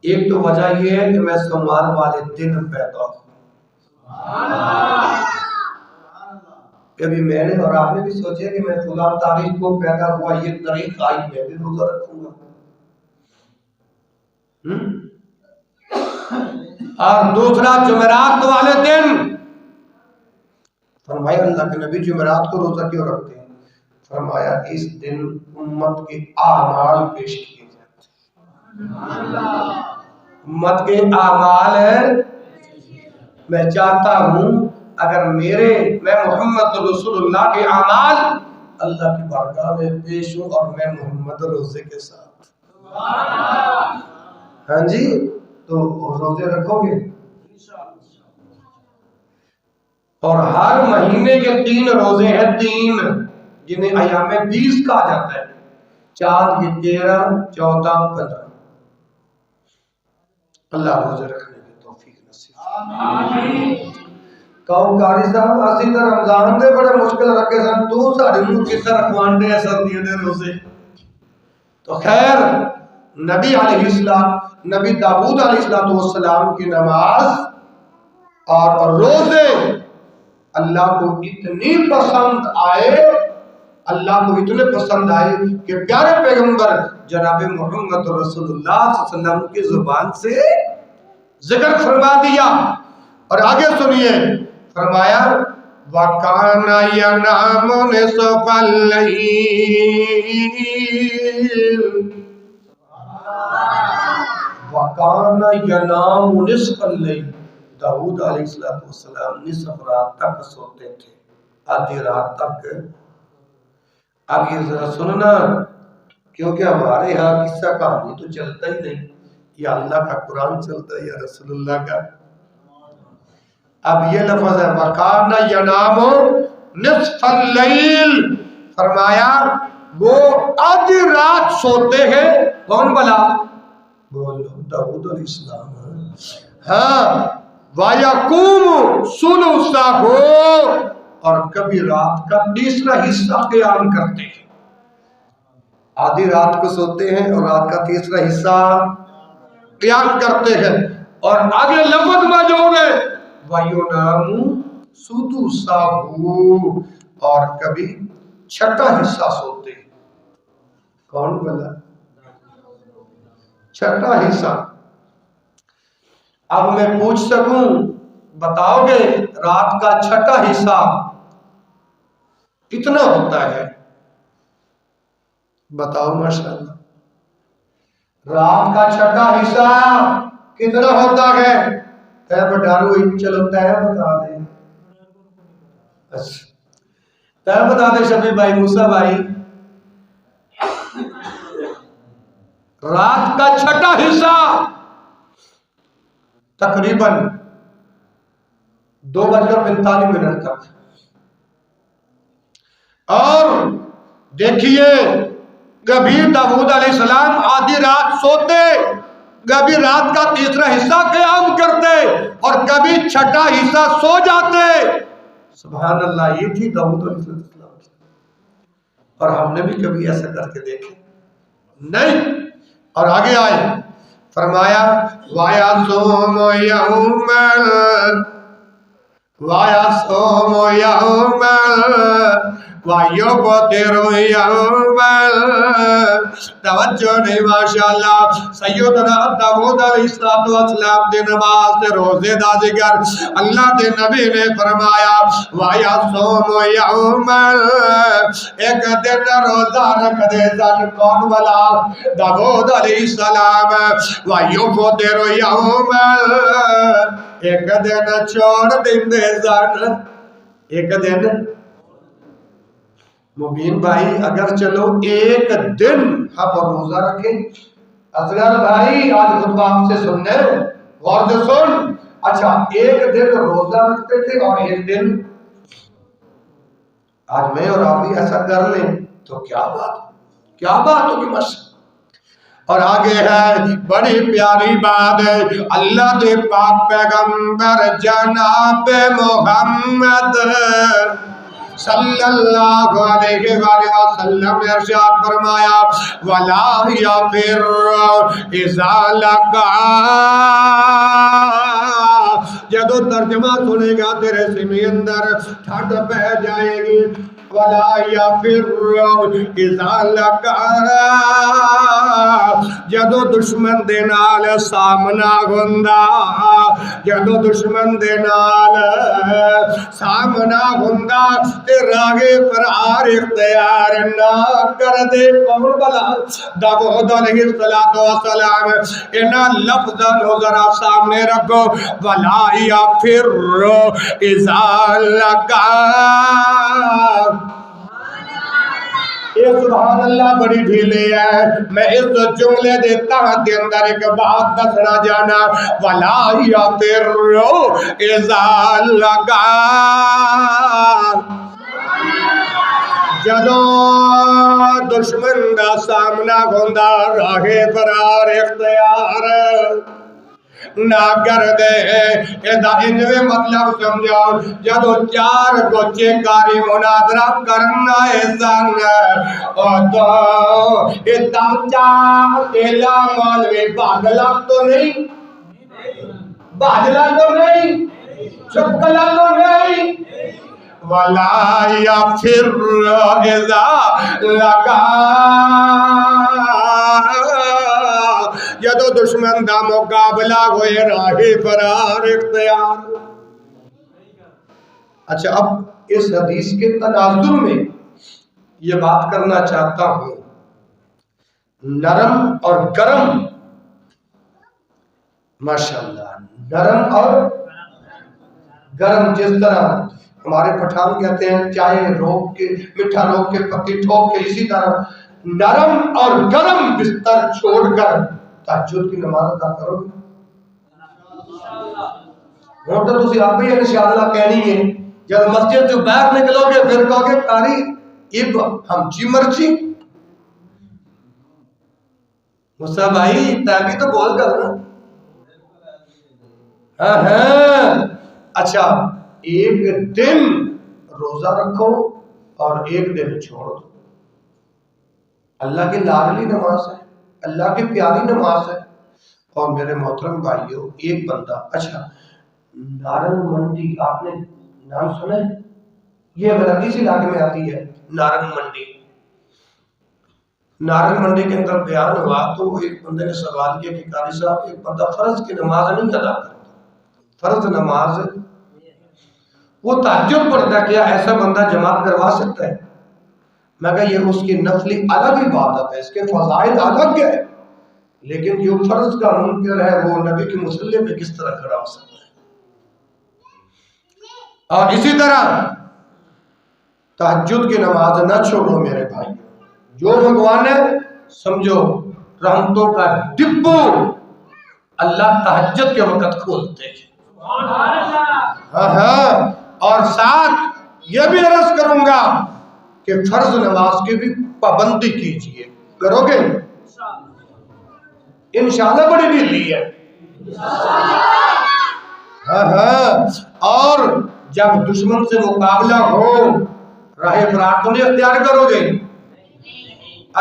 ایک تو وجہ یہ ہے کہ میں سوال والے دن پیدا ہوں۔ کبھی میں نے اور آپ نے بھی سوچے کہ میں فلاں تاریخ کو پیدا ہوا، یہ تاریخ آئی، میں بھی روزہ رکھوں گا۔ اور دوسرا جمعرات والے دن، فرمایا اللہ کے نبی جمعرات کو روزہ کیوں رکھتے ہیں؟ فرمایا اس دن امت کے اعمال پیش کیے جاتے ہیں، امت کے اعمال ہے۔ میں چاہتا ہوں اگر میں محمد رسول اللہ کے اعمال اللہ کی بارگاہ میں پیش ہوں اور میں محمد روزے کے ساتھ، ہاں جی، تو روزے رکھو گے؟ اور ہر مہینے کے 3 روزے ہیں، 3 جنہیں ایام 20 کہا جاتا ہے، چاند کے 13، 14، 15۔ اللہ روزے رکھنے کی توفیق نصیب۔ کہو قاری صاحب اسی طرح رمضان دے بڑے مشکل رکھے سن، تو ساڑھے منہ کس طرح رکھوان دے سردیوں دے روزے؟ تو خیر نبی داؤد علیہ السلام کی نماز اور روزے اللہ کو اتنی پسند آئے، اللہ کو اتنے پسند آئے کہ پیارے پیغمبر جناب محمد رسول اللہ صلی اللہ علیہ وسلم کی زبان سے ذکر فرما دیا۔ اور آگے سنیے، فرمایا وَكَانَ يَنَامُ نِصْفَ اللَّيْلِ، وَكَانَ يَنَامُ نِصْفَ اللَّيْلِ، داؤد علیہ السلام نصف رات تک سوتے تھے، آدھی رات تک۔ اب یہ ذرا سننا، کیونکہ ہمارے ہاں قصہ کہانی تو چلتا ہی نہیں، یا اللہ کا قرآن چلتا ہے یا رسول اللہ کا۔ اب یہ لفظ ہے وَكَانَ يَنَامُ نِصْفَ اللَّيْلِ، فرمایا وہ آدھی رات سوتے ہیں۔ کون بلا؟ بولو داؤد علیہ السلام۔ ہاں، وَيَقُومُ ثُلُثَهُ، اور کبھی رات کا تیسرا حصہ قیام کرتے ہیں۔ آدھی رات کو سوتے ہیں اور رات کا تیسرا حصہ قیام کرتے ہیں۔ اور آگے لفظ موجود ہے وَيُنَامُ سُدُسَهُ، اور کبھی چھٹا حصہ سوتے ہیں۔ کون بلا؟ چھٹا حصہ۔ اب میں پوچھ سکوں، بتاؤ گے رات کا چھٹا حصہ کتنا ہوتا ہے؟ بتاؤ ماشاءاللہ، رات کا چھٹا حصہ کتنا ہوتا ہے؟ چلو طے بتا دیں، طے بتا دیں شفیع بھائی، موسیٰ بھائی، رات کا چھٹا حصہ تقریباً 2:45 تک۔ اور دیکھیے کبھی داؤد علیہ السلام آدھی رات سوتے کبھی رات کا تیسرا حصہ قیام کرتے اور کبھی چھٹا حصہ سو جاتے. سبحان اللہ. یہ تھی داؤد علیہ السلام. اور ہم نے بھی کبھی ایسا کر کے دیکھے نہیں. اور آگے آئے فرمایا وَيَصُومُ يَوْمًا وَيَصُومُ يَوْمًا وَيُفْطِرُ يَوْمًا. توجہ نہیں ماشاءاللہ. سیدنا داؤد علیہ السلام دے نماز دے روزے دا ذکر اللہ دے نبی نے فرمایا وَيَصُومُ يَوْمًا. ایک دن روزہ رکھ دے سن. کون والا؟ داؤد علیہ السلام. وَيُفْطِرُ يَوْمًا. ایک دن چھوڑ دے سن. ایک دن. مبین بھائی اگر چلو ایک دن ہم روزہ رکھیں. اصغر بھائی آج خطبہ آپ سے سننے غور سے سن. اچھا ایک دن روزہ رکھتے تھے اور ایک دن آج میں اور آپ بھی ایسا کر لیں تو کیا بات ہوگی ماشاءاللہ. اور آگے ہے بڑی پیاری بات ہے. اللہ دے پاک پیغمبر جناب محمد صلی اللہ علیہ وآلہ وسلم نے ارشاد فرمایا وَلَا يَفِرُّ إِذَا لَقَا. جدو ترجمہ سنے گا تیرے سینے اندر ٹھنڈ بہ جائے گی. وَلَا يَفِرُّ إِذَا لَقَا. جدو دشمن دے نال سامنا ہوندا. جدو دشمن دے نال سامنا ہوندا تے راگے فرار اختیار نہ کر دے. کون بلا؟ داؤد علیہ السلام. انہاں لفظاں نو ذرا سامنے رکھو. وَلَا يَفِرُّ إِذَا لَقَا. یہ سبحان اللہ بڑی ڈھیلے ہے. میں اس جملے دے تحت دے اندر ایک بات دسنا جانا. وَلَا يَفِرُّ إِذَا لَقَا. جدو دشمن دا سامنا ہوندا راہ فرار اختیار نہ کر دے. انجوے مطلب سمجھاؤ. جدو چار گوچے کاری مناظرہ کرنا ہے سن تو اتم چاہ ایلا مولوی باگلا تو نہیں چپکلا تو نہیں. وَلَا يَفِرُّ إِذَا لَقَا. جدو دشمن دا مقابلہ ہوئے راہ فرار اختیار. اچھا اب اس حدیث کے تناظر میں یہ بات کرنا چاہتا ہوں. نرم اور گرم ماشاءاللہ. نرم اور گرم. جس طرح ہمارے پٹھان کہتے ہیں چائے روک کے میٹھا روک کے پتی ٹھوک کے, اسی طرح نرم اور گرم بستر چھوڑ کر تہجد کی نماز ادا کرو گے. ہوں تو تسی آپ ہی انشاءاللہ کہنی ہے. جب مسجد جو باہر نکلو گے پھر کہو گے قاری اب ہم جی مرچی. موسیٰ بھائی تابی تو بول کر نا. ہاں اچھا ایک دن روزہ رکھو اور ایک دن چھوڑو. اللہ کی لاڈلی نماز ہے, اللہ کی پیاری نماز ہے. اور میرے محترم بھائیو ایک بندہ, اچھا نارنگ منڈی آپ نے نام سنا ہے؟ یہ بلدی سے علاقے میں آتی ہے نارنگ منڈی. نارنگ منڈی کے اندر بیان ہوا تو ایک بندے نے سوال کیا کہ قاری صاحب ایک بندہ فرض کی نماز نہیں ادا کرتا, فرض نماز وہ تہجد پڑھتا, کیا ایسا بندہ جماعت کروا سکتا ہے؟ میں کہا یہ اس کی نفلی الگ عبادت ہے, اس کے فضائل الگ ہے, لیکن جو فرض کا منکر ہے وہ نبی کے مصلی پہ کس طرح کھڑا ہو سکتا ہے؟ اور اسی طرح تہجد کی نماز نہ چھوڑو میرے بھائی. جو بھگوان ہے سمجھو رحمتوں کا ڈبو اللہ تہجد کے وقت کھولتے ہیں. ہاں اور ساتھ یہ بھی عرض کروں گا کہ فرض نماز کی بھی پابندی کیجئے. کرو گے انشاءاللہ بڑی ڈھیلی ہے. ہاں اور جب دشمن سے مقابلہ ہو راہ فرات تو نہیں اختیار کرو گے.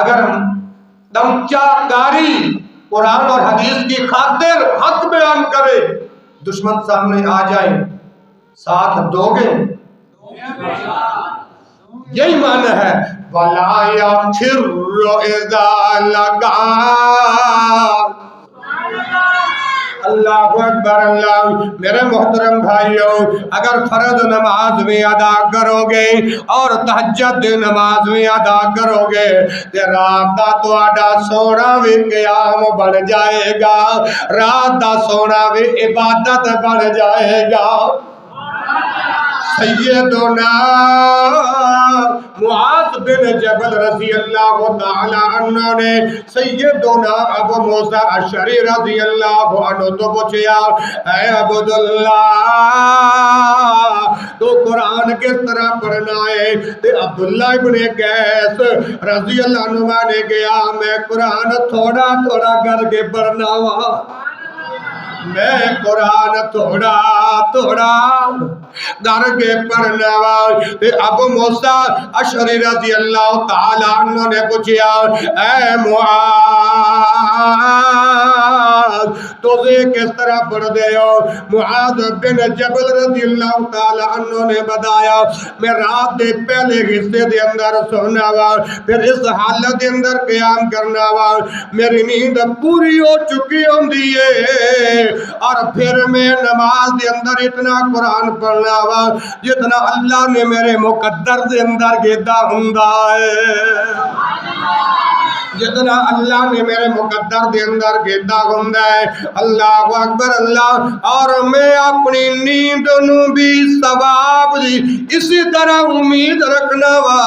اگر دمچا کاری قرآن اور حدیث کی خاطر حق بیان کرے دشمن سامنے آ جائے ساتھ دو گے؟ یہی معنی ہے وَلَا يَفِرُّ إِذَا لَقَاكَ. اللہ اکبر اللہ. میرے محترم بھائیوں اگر فرض نماز بھی ادا کرو گے اور تہجد نماز بھی ادا کرو گے تو رات دا تہاڈا سونا بھی قیام بن جائے گا, رات دا سونا بھی عبادت بن جائے گا. سیدنا معاذ بن جبل رضی اللہ تعالی عنہ نے سیدنا ابو موسیٰ اشعری رضی اللہ عنہ تو پوچھیا اے عبداللہ تو قرآن کس طرح پڑھنا ہے؟ تو عبداللہ ابن قیس رضی اللہ عنہ نے کہا میں قرآن تھوڑا تھوڑا کر کے پڑھنا ہوا, میں قرآن تھوڑا تھوڑا در کے پڑھنا وا. ابو موسیٰ اشعری رضی اللہ تعالی عنہ نے پوچھا اے معاذ تو کس طرح پڑھ دے ہو؟ معاذ بن جبل رضی اللہ تعالی عنہ نے بتایا میں رات دے پہلے حصے دے اندر سونا وا, پھر اس حالت دے اندر قیام کرنا وا, میری نیند پوری ہو چکی ہوندی ہے اور پھر میں نماز دے اندر اتنا قرآن پڑھنا وا جتنا اللہ نے میرے مقدر دے اندر کیتا ہوندا ہے, جتنا اللہ نے میرے مقدر دے اندر کیتا ہوندا ہے. اللہ اکبر اللہ. اور میں اپنی نیند نو بھی ثواب دی اسی طرح امید رکھنا وا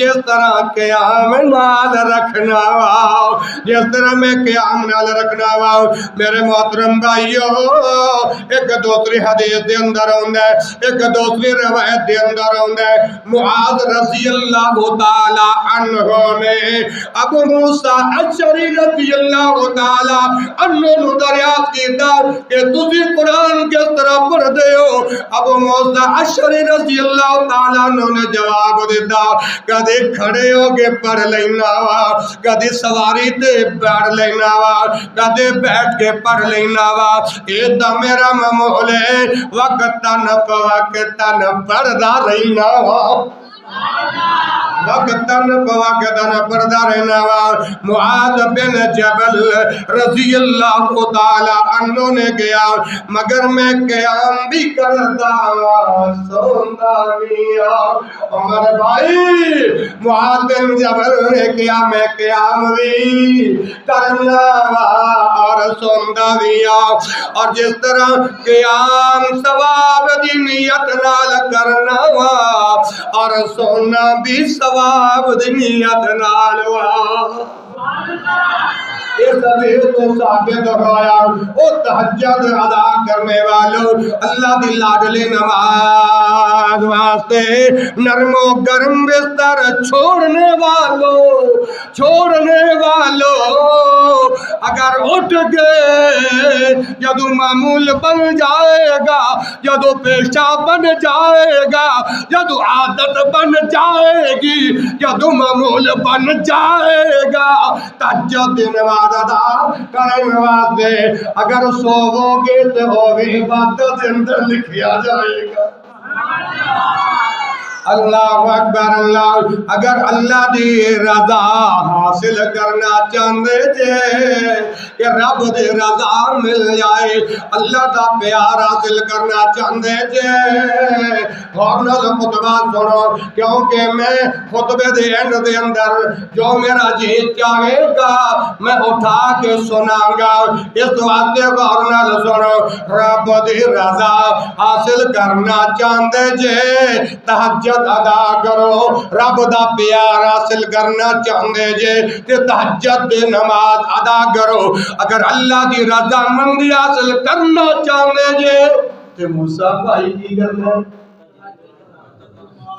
جس طرح قیام نال رکھنا وا, جس طرح میں قیام نال رکھنا وا. میرے محترم بھائیو ایک دوسری حدیث دے اندر ہوندا ہے, ایک دوسری روایت دے اندر ہوندا ہے معاذ رضی اللہ تعالی عنہ نے ابو موسیٰ اشعری رضی اللہ تعالی عنہ نو دریافت کیتا کہ تسی قرآن کس طرح پڑھ دے ہو؟ ابو موسیٰ اشعری رضی اللہ تعالی عنہ نے جواب دیتا کدی کھڑے ہو کے پڑھ لینا وا, کدی سواری تے پڑھ لینا وا, کدی بیٹھ کے پڑھ لینا وا. یہ تو میرا معمول ہے وقتاً فوقتاً پڑھدا رہنا وا, وقتاً فوقتاً پڑھدا رہنا وا. معاذ بن جبل رضی اللہ تعالی عنہ نے کہا مگر میں قیام بھی کرتا وا سوندا بھی. عمر بھائی معاذ بن جبل نے کہا میں قیام بھی کرنا وا اور سوندا بھی. اور جس طرح قیام ثواب دی نیت نال کرنا وا اور سونا بھی ثواب دی نیت نال وا. اس حدیث کو ثابت ہوا او تہجد ادا کرنے والوں اللہ دی لاڈلی نماز واسطے نرم و گرم بستر چھوڑنے والوں اگر اٹھ گئے جدو معمول بن جائے گا, جدو پیشہ بن جائے گا, جدو عادت بن جائے گی, جدو معمول بن جائے گا تہجد نماز ادا کرنے واسطے اگر سوو گے تو وہ بھی عبادت اندر لکھیا جائے گا. اللہ اکبر اللہ. اگر اللہ دی رضا حاصل کرنا چاہتے جے کہ رب دی رضا مل جائے, اللہ دا پیار حاصل کرنا چاہتے جے غور نال خطبہ سنو کیونکہ میں خطبے دے اینڈ دے اندر جو میرا جی چاہے گا میں اٹھا کے سناں گا. اس واسطے غور نال سنو رب دی رضا حاصل کرنا چاہتے جے تہجد ادا کرو, رب دا پیار حاصل کرنا چاہتے جے تے تہجد نماز ادا کرو. اگر اللہ دی رضا مندی حاصل کرنا چاہتے جے تے موسیٰ بھائی کی کرنا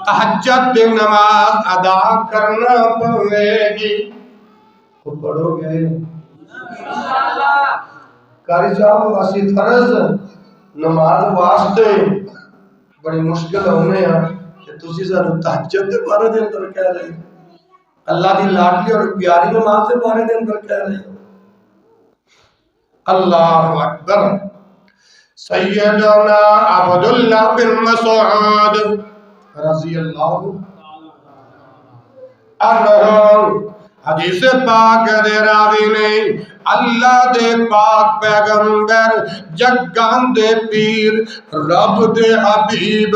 تہجد نماز ادا کرنا پڑے گی. پڑھو گے قاری صاحب اسی فرض نماز واسطے بڑی مشکل ہونے ہیں کہ تسی سانو تہجد دے بارے دے اندر کہہ رہے ہیں، اللہ دی لاڈلی اور پیاری نماز دے بارے دے اندر کہہ رہے ہیں۔ اللہ اکبر۔ سیدنا عبداللہ بن مسعود رضی اللہ عنہ حدیث پاک دے راوی نے اللہ دے پاک پیغمبر جگان دے پیر رب دے حبیب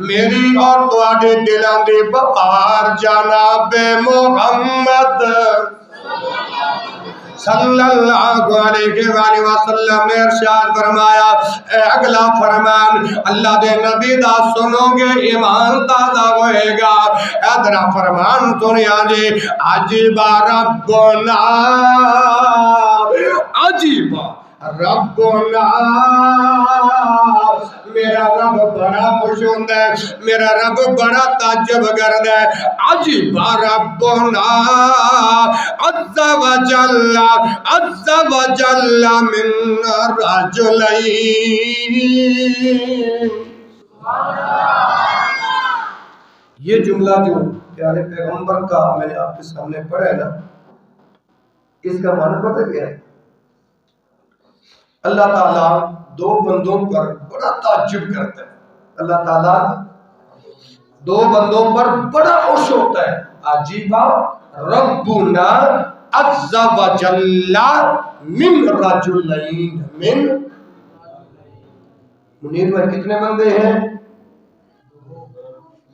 میری اور تواڈے دلاں دی بہار جناب محمد صلی اللہ علیہ وآلہ وسلم نے ارشاد فرمایا، اے اگلا فرمان اللہ دے نبی دا سنو گے ایمان تازہ ہوئے گا۔ ادرا فرمان سنیا جی، عجیبا ربنا عجیبا ربنا، میرا رب بڑا خوش ہوتا ہے، میرا رب بڑا تعجب کرتا ہے۔ عجیبا ربنا عز و جل من رجلین، یہ جملہ جو پیارے پیغمبر کا میں نے آپ کے سامنے پڑھا ہے نا، اس کا معنی پتہ کیا ہے؟ اللہ تعالیٰ دو بندوں پر بڑا تعجب کرتا ہے۔ اللہ تعالیٰ دو بندوں پر بڑا خوش ہوتا ہے۔ عجیبا ربنا عز و جل من رجلین، من منیر بھائی کتنے بندے ہیں؟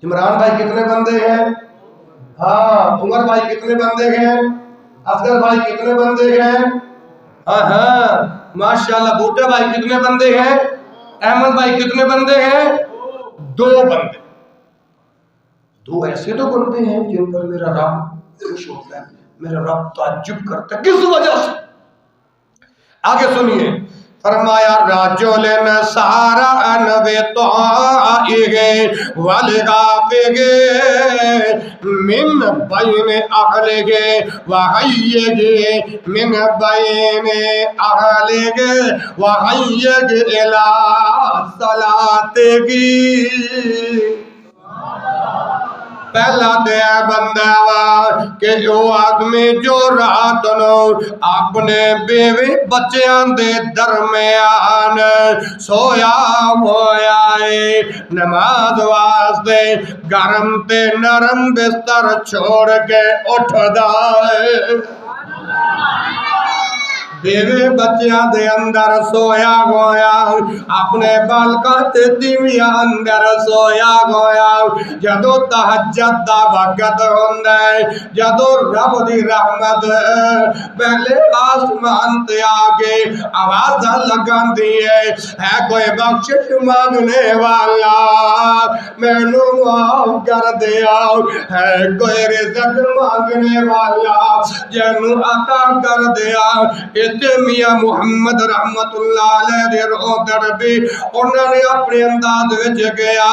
عمران بھائی کتنے بندے ہیں؟ ہاں عمر بھائی کتنے بندے ہیں؟ اصغر بھائی کتنے بندے ہیں؟ ہاں ماشاءاللہ بوٹے بھائی کتنے بندے ہیں؟ احمد بھائی کتنے بندے ہیں؟ دو بندے۔ دو ایسے تو بندے ہیں جن پر میرا رب خوش ہوتا ہے، میرا رب تعجب کرتا ہے۔ کس وجہ سے؟ آگے سنیے، فرمایا رجل سارعن بطائه والغافه من بین اہلہ وحیہ من بین اہلہ وحیہ الی صلاتہ۔ پہلا دیا بندہ وا کہ او آدمی جو رات نو اپنے بیوی بچیاں دے درمیان سویا ہویا ہے، نماز واسطے گرم تے نرم بستر چھوڑ کے اٹھدا ہے، بیوی بچیاں دے اندر سویا گویا، اپنے بالکاں تے دیویاں اندر سویا گویا۔ جدو تہجد دا وقت ہوندا ہے، جدو رب دی رحمت پہلے آسمان تے آگے آوازاں لگاندی ہے کوئی بخشش مانگنے والا مینوں معاف کر دیا، ہے کوئی رزق مانگنے والا جنوں عطا کر دیا۔ میاں محمد رحمت اللہ علیہ دے روح دربی انہوں نے اپنے انداز وچ گیا،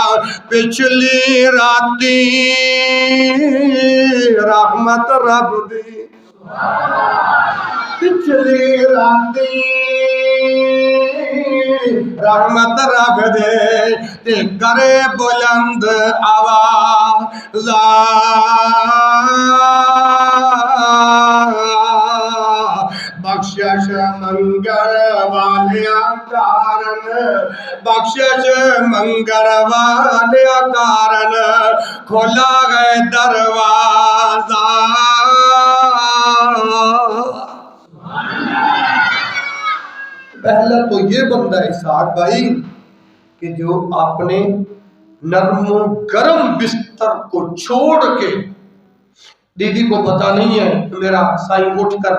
پچھلی راتی رحمت رب دی، پچھلی راتی رحمت رب دے تے کرے بلند آواز بخشش منگر والیا کارن، بخشش منگر والیا کارن کھولا گئے دروازہ۔ پہلا تو یہ بندہ اسحاق بھائی کہ جو اپنے نرم و گرم بستر کو چھوڑ کے، دیدی کو پتا نہیں ہے میرا سائیں اٹھ کر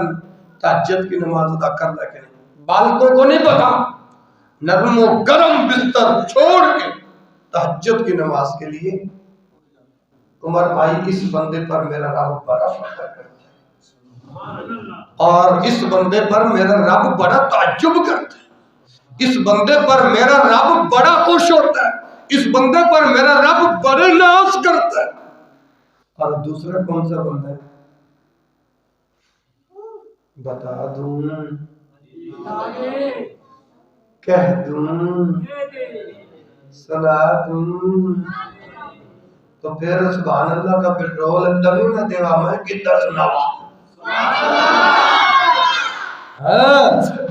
تہجد کی نماز ادا کرنا کہ نہیں، بالکوں کو نہیں پتا، نرم و گرم بستر چھوڑ کے تہجد کی نماز کے لیے۔ عمر بھائی اس بندے پر میرا رب بڑا فخر کرتا ہے، اور اس بندے پر میرا رب بڑا تعجب کرتا ہے، اس بندے پر میرا رب بڑا خوش ہوتا ہے، اس بندے پر میرا رب بڑے ناز کرتا ہے۔ اور دوسرا کون سا بندہ ہے؟ بتا دوں کہہ دوں سنا دوں تو پھر سبحان اللہ کا پیٹرول اندر نہ دیوا میں کدھر سناوا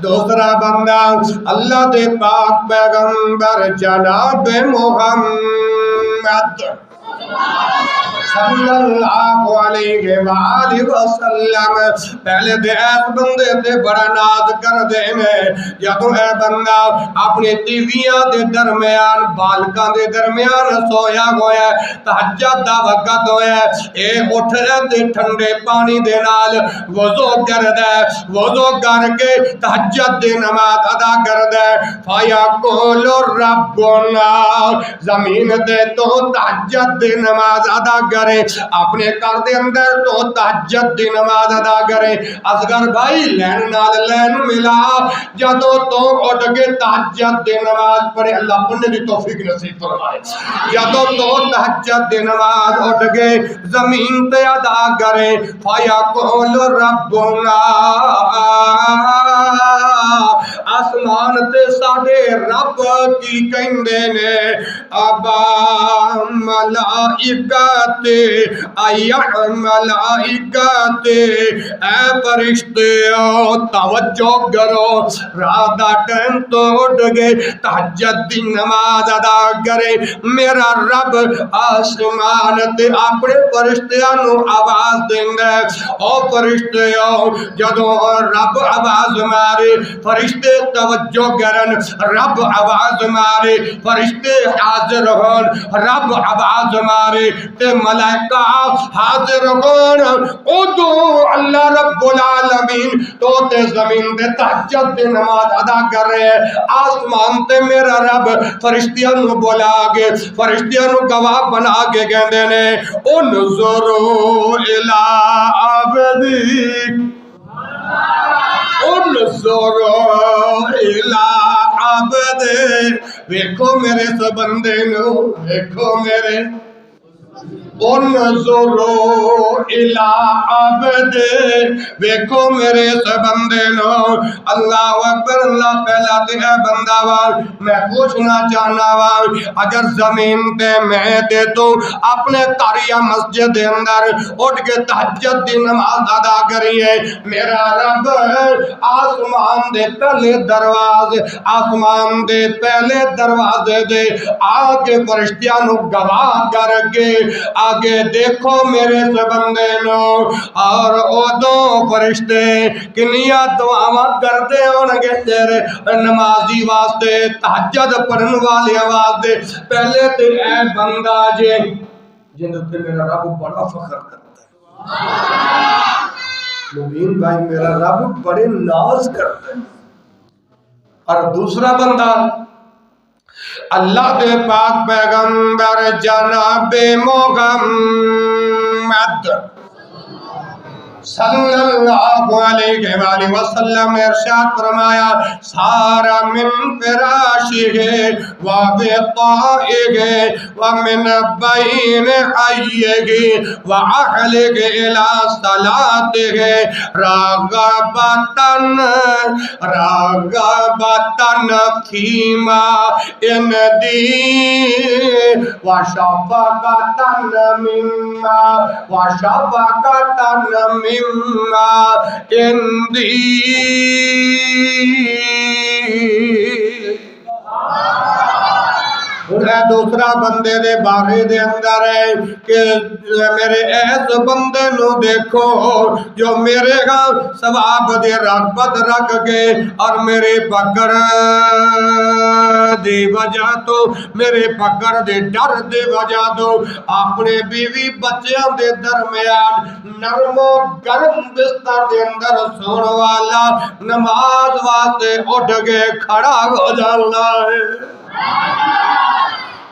دوسرا بندہ اللہ دے پاک پیغمبر جناب محمد صلی اللہ علیہ وآلہ وسلم پہلے دے ایس بندے دے بڑا ناز کر دے میں یا تو اے بندہ اپنے ٹیویاں دے درمیان بالکاں دے درمیان سویا ہویا ہے تہجد دا وقت ہویا ہے اے اٹھ رہے ٹھنڈے پانی دے نال وضو کر دے وضو کر کے تہجد دی نماز ادا کر دے فیقول ربنا زمین دے تو تہجد دی نماز ادا کرے اپنے گھر دے اندر تو تہجد دی نماز ادا کرے اصغر بھائی لین نال لین ملا جدو تو اٹھ کے تہجد دی نماز پڑھے اللہ پڑھنے کی توفیق نصیب فرمائے جدو تو تہجد دی نماز اٹھ کے زمین تے ادا کرے فیقول ربنا آسمان تے ساڈے رب کی کہندے نے ابا ملائکت ایا ملائکت اے فرشتیو توجہ کرو رات دا ٹائم تو اٹھ گئے تہجد دی نماز ادا کرے میرا رب آسمان تے اپنے فرشتیاں نو آواز دیندا او فرشتیو جدو رب آواز مارے فرشتے توجہ کرن رب آواز مارے فرشتے حاضر ہون رب آواز مارے تے ملائکہ حاضر ہون ادو اللہ رب العالمین تو تے زمین تے تہجد دی نماز ادا کر رہے ہیں آسمان تے میرا رب فرشتیاں نو بولا گے فرشتیاں نو گواہ بنا کے کہندے نے انظروا الی عبدی انظروا الی عبد ویکھو میرے اس بندے نو ویکھو میرے انظروا الی عبد ویکھو میرے اس بندے نو اللہ اکبر اللہ پہلا تے اے بندہ وا میں پوچھنا چاہنا وا اگر زمین تے میں تے تو اپنے گھر یا مسجد دے اندر اٹھ کے تہجد دی نماز ادا کریے میرا رب آسمان دے پہلے دروازے آسمان دے پہلے دروازے دے آگے فرشتیاں نو گواہ کر کے آگے دیکھو میرے سے بندے نو اور او دو فرشتے کنیا دعاواں کرتے ہونگے تیرے نمازی واسطے تہجد پڑھن والے واسطے پہلے تے اے بندہ جے جن تے میرا رب بڑا فخر کرتا ہے مبین بھائی میرا رب بڑے ناز کرتا ہے اور دوسرا بندہ اللہ دے پاک پیغمبر جناب محمد صلی اللہ علیہ وآلہ وسلم ارشاد فرمایا سارا من فراشہ و بطائہ و من بین حیہ و اہلہ الی صلاتہ راغبتاً فیما اندی و شفقتاً مما اندی دوسرا بندے دے بارے دے اندر ہے کہ میرے ایس بندے نو دیکھو جو میرے گا ثواب دے رغبت رکھ کے اور میرے پکڑ دے وجہ تو میرے پکڑ دے ڈر دے وجہ تو اپنے بیوی بچیاں دے درمیان نرم و گرم بستر دے اندر سون والا نماز واسطے اٹھ کے کھڑا ہو جانا ہے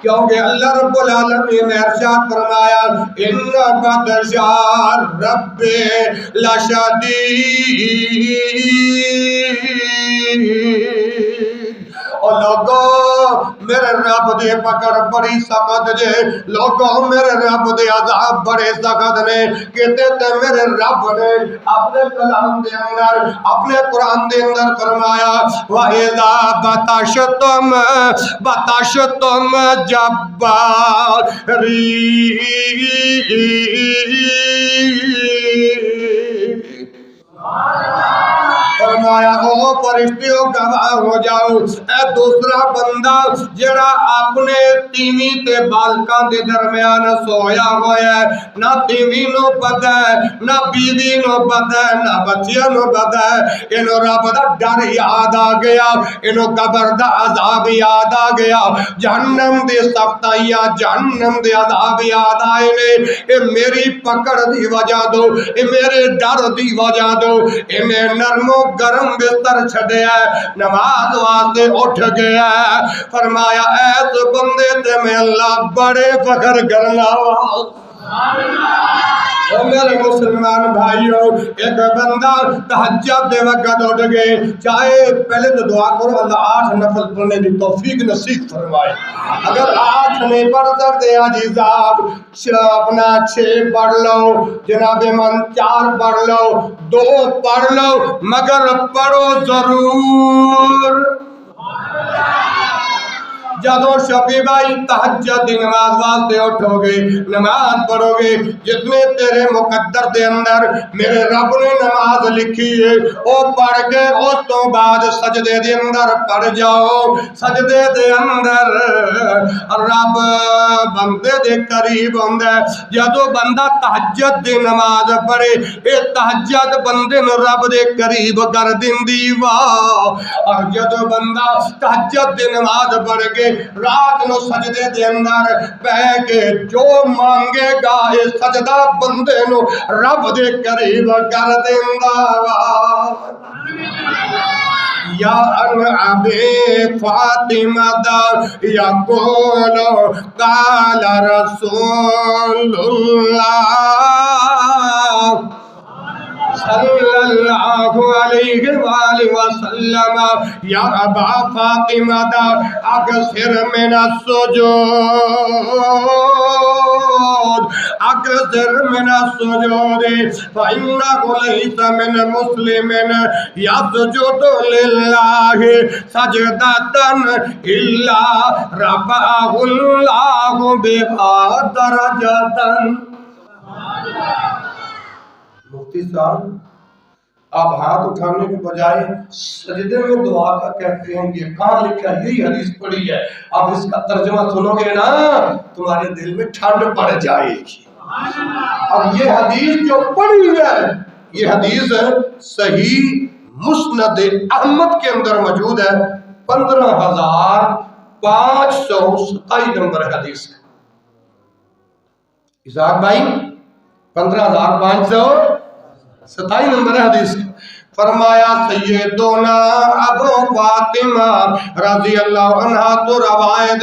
کیونکہ اللہ رب العالمین نے ارشاد فرمایا ان بطش رب لشدید او لوگو میرے رب دے پکڑ بڑی سخت جے لوگو میرے رب دے عذاب بڑے سخت نے کہتے تھے میرے رب نے اپنے کلام دے اندر اپنے قرآن دے اندر فرمایا وَإِذَا بَطَشْتُمْ جَبَّارِينَ فرمایا او فرشتیوں گواہ ہو جاؤ اے دوسرا بندہ جڑا اپنے تیوی تے بالکاں دے درمیان سویا ہویا ہے نہ تیوی نو پتہ ہے نہ بیوی نو پتہ ہے نہ بچیاں نو پتہ ہے انہوں رب دا ڈر یاد آ گیا انہوں قبر دا عذاب یاد آ گیا جہنم دے سختائیاں جہنم دے عذاب یاد آئے نے اے میری پکڑ دی وجہ دو اے میرے ڈر دی وجہ دو اے میں نرم و گرم بستر چھڑے ہے نماز واسطے اٹھ گیا ہے فرمایا ایس بندے تے میں اللہ بڑے فخر کرنا اور میرے مسلمان بھائیوں ایک بندہ تہجد دے وقت اٹھ گئے چاہے پہلے تو دعا کرو اللہ 8 نفل پڑھنے دی توفیق نصیب فرمائے اگر 8 نہیں پڑھ سکتے عزیزاب اپنا 6 پڑھ لو جناب من 4 پڑھ لو 2 پڑھ لو مگر پڑھو ضرور جدو شفیع بھائی تہجد دی نماز واسطے اٹھو گے نماز پڑھو گے جتنے تیرے مقدر دے اندر میرے رب نے نماز لکھی ہے او پڑھ کے اس تو بعد سجدے دے اندر پڑھ جاؤ سجدے دے اندر رب بندے دے قریب ہوندا ہے جدو بندہ تہجد دی نماز پڑھے اے تہجد بندے نو رب دے قریب کر دیندی واہ اور جدو بندہ تہجد دی نماز پڑھ کے رات نو سجدے دے اندر بہ کے جو مانگے گا اے سجدہ بندے نو رب دے قریب کر دیندا یا ان ابی فاطمہ دا یقول قال رسول اللہ صلی اللہ علیہ وآلہ وسلم یا ابا فاطمہ دا اکثر من السجود اکثر من السجود فإنه ليس من مسلم يسجد لله سجدة إلا رفعه الله بها درجة مفتی صاحب آپ ہاتھ اٹھانے کے بجائے سجدے میں دعا کا کہتے ہیں یہ کہاں لکھا ہے یہی حدیث پڑھی ہے اب اس کا ترجمہ سنو گے نا تمہارے دل میں ٹھنڈ پڑ جائے گی اب یہ حدیث جو پڑھی ہے یہ حدیث صحیح مسند احمد کے اندر موجود ہے 15,527 نمبر حدیث ہے اسحاق بھائی 15,527 نمبر حدیث فرمایا سیدنا ابو فاطمہ رضی اللہ عنہ تو روایت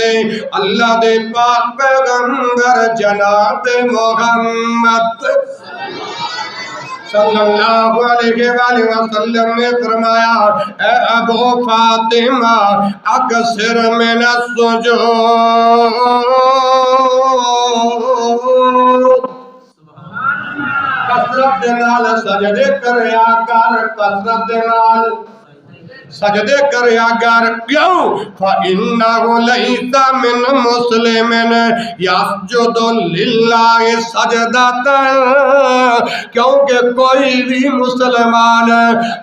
اللہ دے پاک پیغمبر جناب محمد صلی اللہ علیہ وآلہ وسلم نے فرمایا اے ابو فاطمہ اکثر من السجود کثرت دے نال سجدے کریا کر کثرت دے نال سجدے کریا کر کیوں فَإِنَّهُ لَيْسَ مِن مُسْلِمٍ يَسْجُدُ لِلَّهِ سَجْدَةً کیونکہ کوئی بھی مسلمان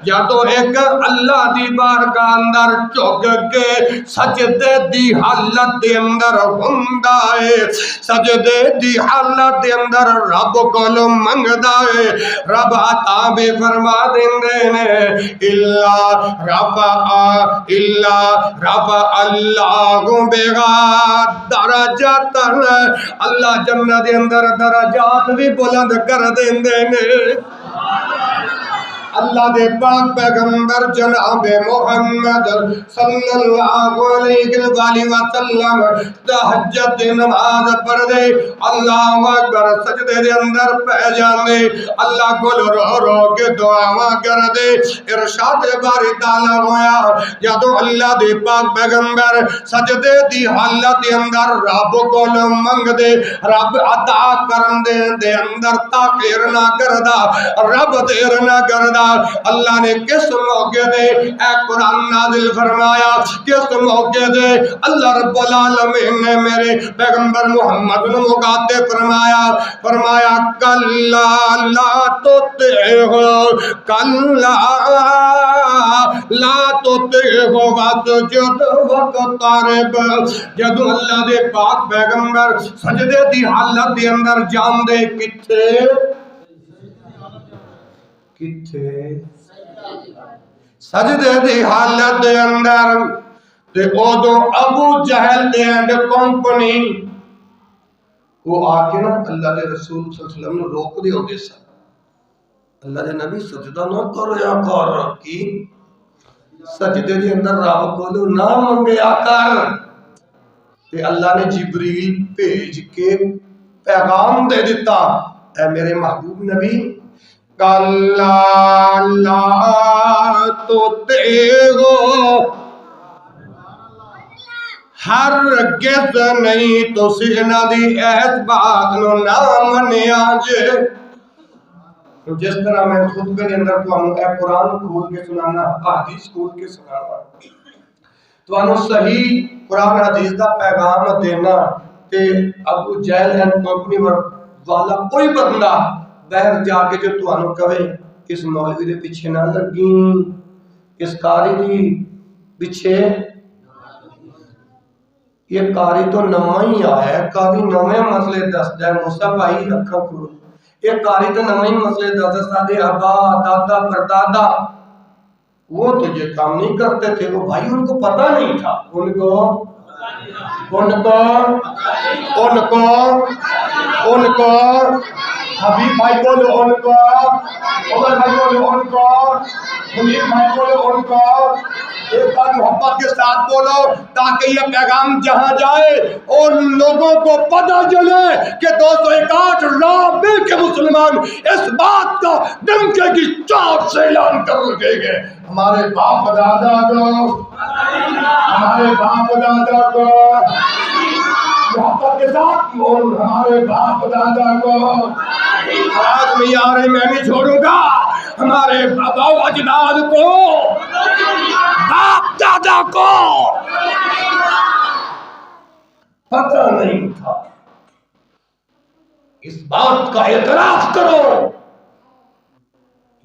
یا تو ایک اللہ دی بارگاہ اندر چک کے سجدے دی حالت دے اندر ہوندا ہے سجدے دی حالت دے اندر رب کولوں منگدا ہے رب عطا بھی فرما دیندے نے الا رفع اللہ بغا درجات اللہ جنت دے اندر درجات بھی بلند کر دیندے نے اللہ دے پاک پیغمبر جناب محمد صلی اللہ علیہ وسلم تہجد دی نماز پڑھ دے اللہ اکبر سجدے دے اندر پہ جاندے اللہ کو رو رو کے دعاواں کر دے ارشاد باری تعالیٰ ہویا جدو اللہ دے پاک پیغمبر سجدے دی حالت دے اندر رب کو منگ دے رب عطا کرن دے اندر تاخیر نہ کردا رب دیر نہ کردا اللہ نے کس موقع دے اے قرآن نازل فرمایا کس موقع دے اللہ رب العالمین نے میرے پیغمبر محمد نے مخاطب فرمایا کلا لا تطعه کلا لا تطعه واسجد واقترب جدو اللہ دے پاک پیغمبر سجدے دی حالت دے اندر جان دے کتھے سجدے دی حالت دے اندر تے او دو ابو جہل دے اینڈ کمپنی وہ آکے نا اللہ دے رسول صلی اللہ علیہ وسلم نے روک دے ہوندے سن اللہ دے نبی سجدہ نہ کریا کر کی سجدے دے اندر رب کولو نہ منگیا کر تے اللہ نے جبریل بھیج کے پیغام دے دیتا اے میرے محبوب نبی کلا لا تطعه ہرگز نہیں تو سینا دی ایس بات نو نہ منیا جے جس طرح میں خطبے کے اندر تو اے قرآن کھول کے سنانا حدیث کھول کے سنانا تو انو صحیح قرآن حدیث دا پیغام دینا تے ابو جہل اینڈ کمپنی والا کوئی بندہ بہر جا کے جو تو انو کہے اس مولوی دے پیچھے نہ لگیں اس قاری دی پیچھے یہ قاری تو نواں ہی آیا ہے قاری نویں مسئلے دستا ہے موسیٰ بھائی رکھا کرو یہ قاری تو نواں ہی مسئلے دستا دے ابا دادا پردادا وہ تو یہ کام نہیں کرتے تھے وہ بھائی ان کو پتہ نہیں تھا ان کو حبیب بھائی بولو ان کو عمر بھائی بولو ان کو منیر بھائی بولو ان کو ایک بار محبت کے ساتھ بولو تاکہ یہ پیغام جہاں جائے اور لوگوں کو پتہ چلے کہ 201 رابع کے مسلمان اس بات کا ڈنکے کی چوٹ سے اعلان کر رکھے گئے ہمارے باپ دادا کو محبت کے ساتھ ہمارے باپ دادا کو آج میں یار میں نہیں چھوڑوں گا ہمارے بابا و اجداد کو باپ دادا کو پتہ نہیں تھا اس بات کا اعتراف کرو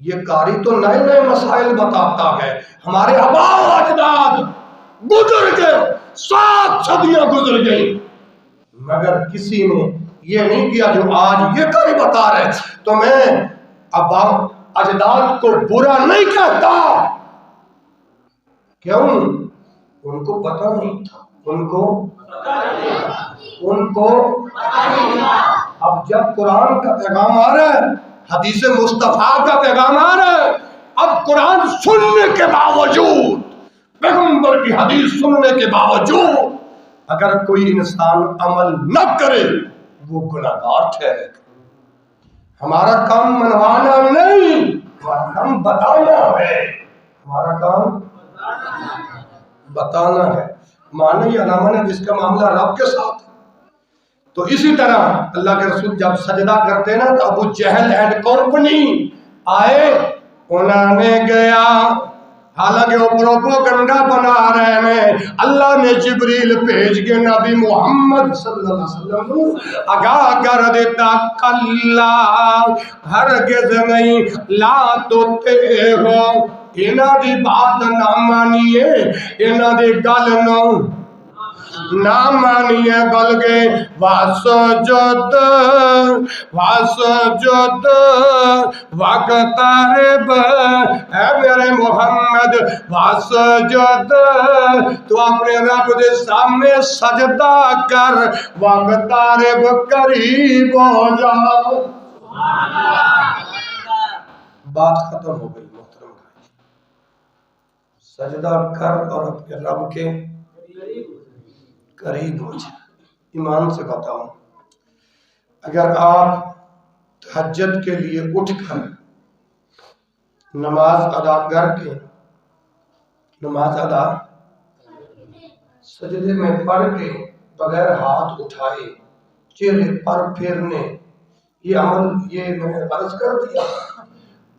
یہ قاری تو نئے نئے مسائل بتاتا ہے ہمارے آبا و اجداد گزر گئے 7 صدیاں گزر گئی مگر کسی نے یہ نہیں کیا جو آج یہ قاری بتا رہے تو میں آبا اجداد کو برا نہیں کہتا کیوں ان کو پتہ نہیں تھا اب جب قرآن کا پیغام آ رہا ہے حدیث مصطفیٰ کا پیغام آ رہا ہے اب قرآن سننے کے باوجود پیغمبر کی حدیث سننے کے باوجود اگر کوئی انسان عمل نہ کرے وہ گناہگار ٹھہرے گا ہمارا کام منوانا نہیں ہمارا کام بتانا ہے ہمارا کام بتانا ہے مانے یا نہ مانے جس کا معاملہ رب کے ساتھ تو اسی طرح اللہ کے رسول جب سجدہ کرتے نا تو ابو جہل اینڈ کمپنی آئے انہوں نے گیا حالانکہ وہ پروپیگنڈا بنا رہے ہیں اللہ نے جبریل بھیج کے نبی محمد صلی اللہ علیہ وسلم آگاہ کر دیتا کلا ہرگز نہیں لا تطعه انہاں دی بات نہ مانیے انہاں دی گل نہ مانیے بلکہ واسجد واقترب اے میرے محمد واسجد تو اپنے رب دے سامنے سجدہ کر واقترب قریب ہو جاؤ بات ختم ہو گئی سجدہ کر اور اپنے رب کے قریب ہو جائے۔ ایمان سے بتاؤ، اگر آپ تہجد کے لیے اٹھ کر نماز ادا کر کے سجدے میں پڑھ کے بغیر ہاتھ اٹھائے چہرے پر پھیرنے، یہ عمل یہ میں نے عرض کر دیا،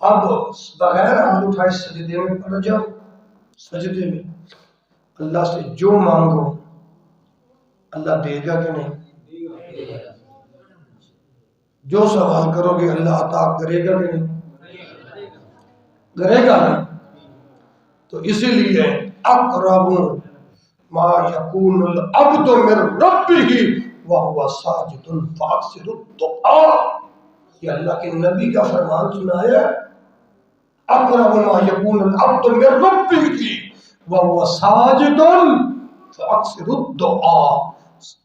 اب بغیر ہاتھ اٹھائے سجدے میں پڑھ جاؤ، سجدے میں اللہ سے جو مانگو اللہ دے گا کہ نہیں؟ جو سوال کرو گے اللہ عطا کرے گا کہ نہیں؟ کرے گا نا؟ تو اسی لیے اقرب ما یکون العبد من ربہ وہو ساجد فاکثر الدعاء، یہ اللہ کے نبی کا فرمان سنا ہے، اقرب ما یکون العبد من ربہ وہو ساجد فاکثر الدعاء،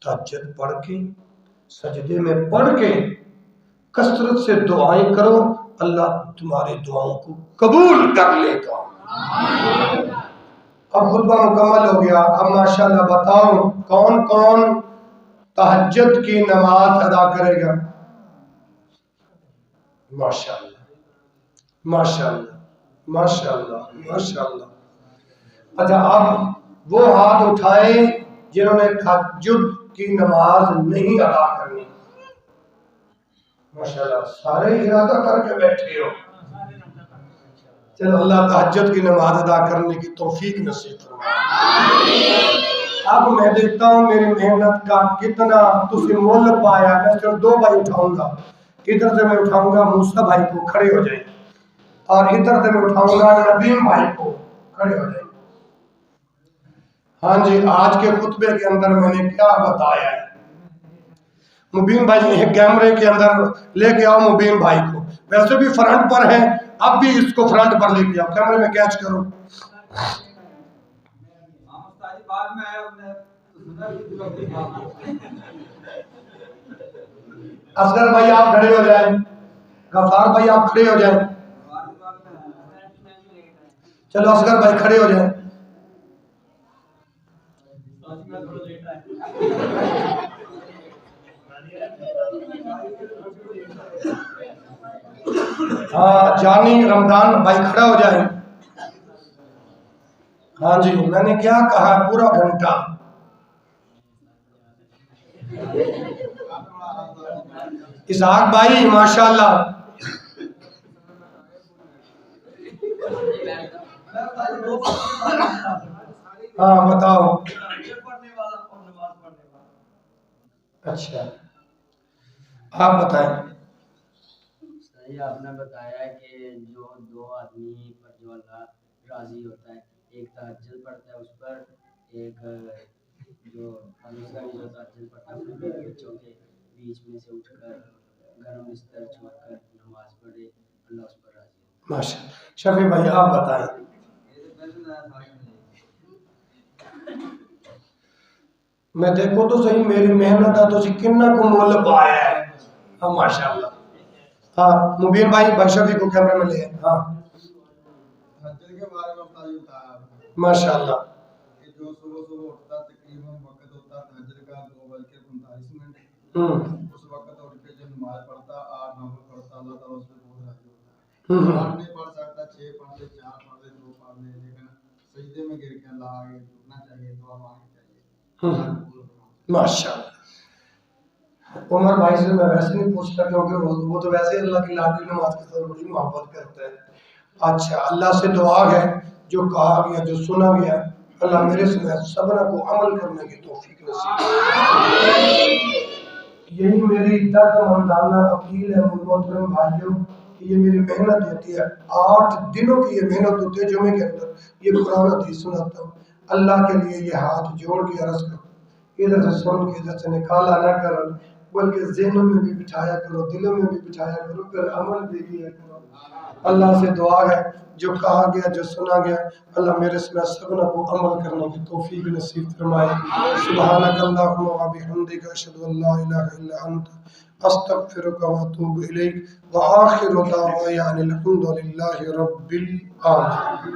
تہجد پڑھ کے سجدے میں پڑھ کے کثرت سے دعائیں کرو، اللہ تمہاری دعاؤں کو قبول کر لے گا۔ اب خطبہ مکمل ہو گیا، اب ماشاءاللہ بتاؤ کون کون تہجد کی نماز ادا کرے گا؟ ماشاءاللہ ماشاءاللہ ماشاءاللہ ماشاءاللہ۔ اچھا اب وہ ہاتھ اٹھائیں جنہوں نے تہجد کی نماز نہیں ادا کرنی۔ ماشاءاللہ سارے ارادہ کر کے بیٹھے ہو، چلو اللہ تہجد کی نماز ادا کرنے کی توفیق نصیب فرمائے۔ اب میں دیکھتا ہوں میری محنت کا کتنا تسی مول پایا، میں صرف 2 بھائی اٹھاؤں گا، ادھر سے میں اٹھاؤں گا موسیٰ بھائی کو، کھڑے ہو جائیں، اور ادھر سے میں اٹھاؤں گا نبیم بھائی کو، کھڑے ہو جائیں۔ ہاں جی، آج کے خطبے کے اندر میں نے کیا بتایا ہے؟ مبین بھائی کیمرے کے اندر لے کے آؤ مبین بھائی کو، ویسے بھی فرنٹ پر ہے، اب بھی اس کو فرنٹ پر لے کے آؤ، کیمرے میں کیچ کرو۔ اصغر بھائی آپ کھڑے ہو جائیں، غفار بھائی آپ کھڑے ہو جائیں، چلو اصغر بھائی کھڑے ہو جائیں۔ ہاں جانی رمضان بھائی کھڑا ہو جائیں۔ ہاں جی، میں نے کیا کہا پورا گھنٹہ۔ اسحاق بھائی ماشاءاللہ، ہاں بتاؤ۔ اچھا آپ بتائیں۔ صحیح، آپ نے بتایا کہ جو 2 آدمی پر جو اللہ راضی ہوتا ہے، ایک تہجد پڑھتا ہے اس پر، ایک جو دوسرا بھی جو تہجد پڑھتا ہے اپنے بچوں کے بیچ میں سے اٹھ کر گرم بستر چھوڑ کر نماز پڑھے، اللہ اس پر راضی ہوتا ہے۔ ماشاءاللہ، شفیع بھائی آپ بتائیں۔ میں دیکھو تو صحیح میری محنت ہے تو کنا کو مول پایا ہے۔ ہاں ماشاءاللہ، ہاں مبین بھائی بخشفی کو کیمرے میں لے ہیں۔ ہاں تہجد کے بارے میں بتایا ماشاءاللہ، کہ جو صبح اٹھتا تقریباً وقت ہوتا تہجد کا 2:45 منٹ، اس وقت اٹھ کے جو نماز پڑھتا 8 نفل پڑھتا، اللہ تعالیٰ اس پہ بہت راضی ہوتا ہے۔ 8 نہیں پڑھ سکتا، 6 پڑھ لے، 4 پڑھ لے، 2 پڑھ لے، لیکن سجدے میں گر کے اللہ آگے جھکنا چاہیے، دعا مانگنی چاہیے۔ ماشاءاللہ۔ عمر بھائی سے میں ویسے نہیں پوچھتا کیونکہ وہ تو ویسے اللہ کی لاڈلی نماز کے ساتھ بڑی محبت کرتا ہے۔ اچھا، اللہ سے دعا ہے جو کہا گیا جو سنا گیا اللہ میرے سمیت سبنا کو عمل کرنے کی توفیق نصیب۔ یہی میری درد مندانہ اپیل ہے محترم بھائیوں، کہ یہ میری محنت ہوتی ہے، 8 دنوں کی یہ محنت ہوتی ہے، جمعے کے اندر یہ قرآن حدیث سناتا ہوں، اللہ کے لیے یہ ہاتھ جوڑ کے عرض کرو، ادھر سے سن کے ادھر سے نکالا نہ کرو، بلکہ ذہنوں میں بھی بٹھایا کرو، دلوں میں بھی بٹھایا کرو، پھر عمل بھی کیا کرو۔ اللہ سے دعا ہے جو کہا گیا جو سنا گیا اللہ میرے سمیت سبنا کو عمل کرنے کی توفیق نصیب فرمائے۔ سبحانک اللہم و بحمدک، اشہد ان لا الہ الا انت، استغفرک و اتوب الیک، وآخر دعوانا ان الحمد للہ رب العالمین۔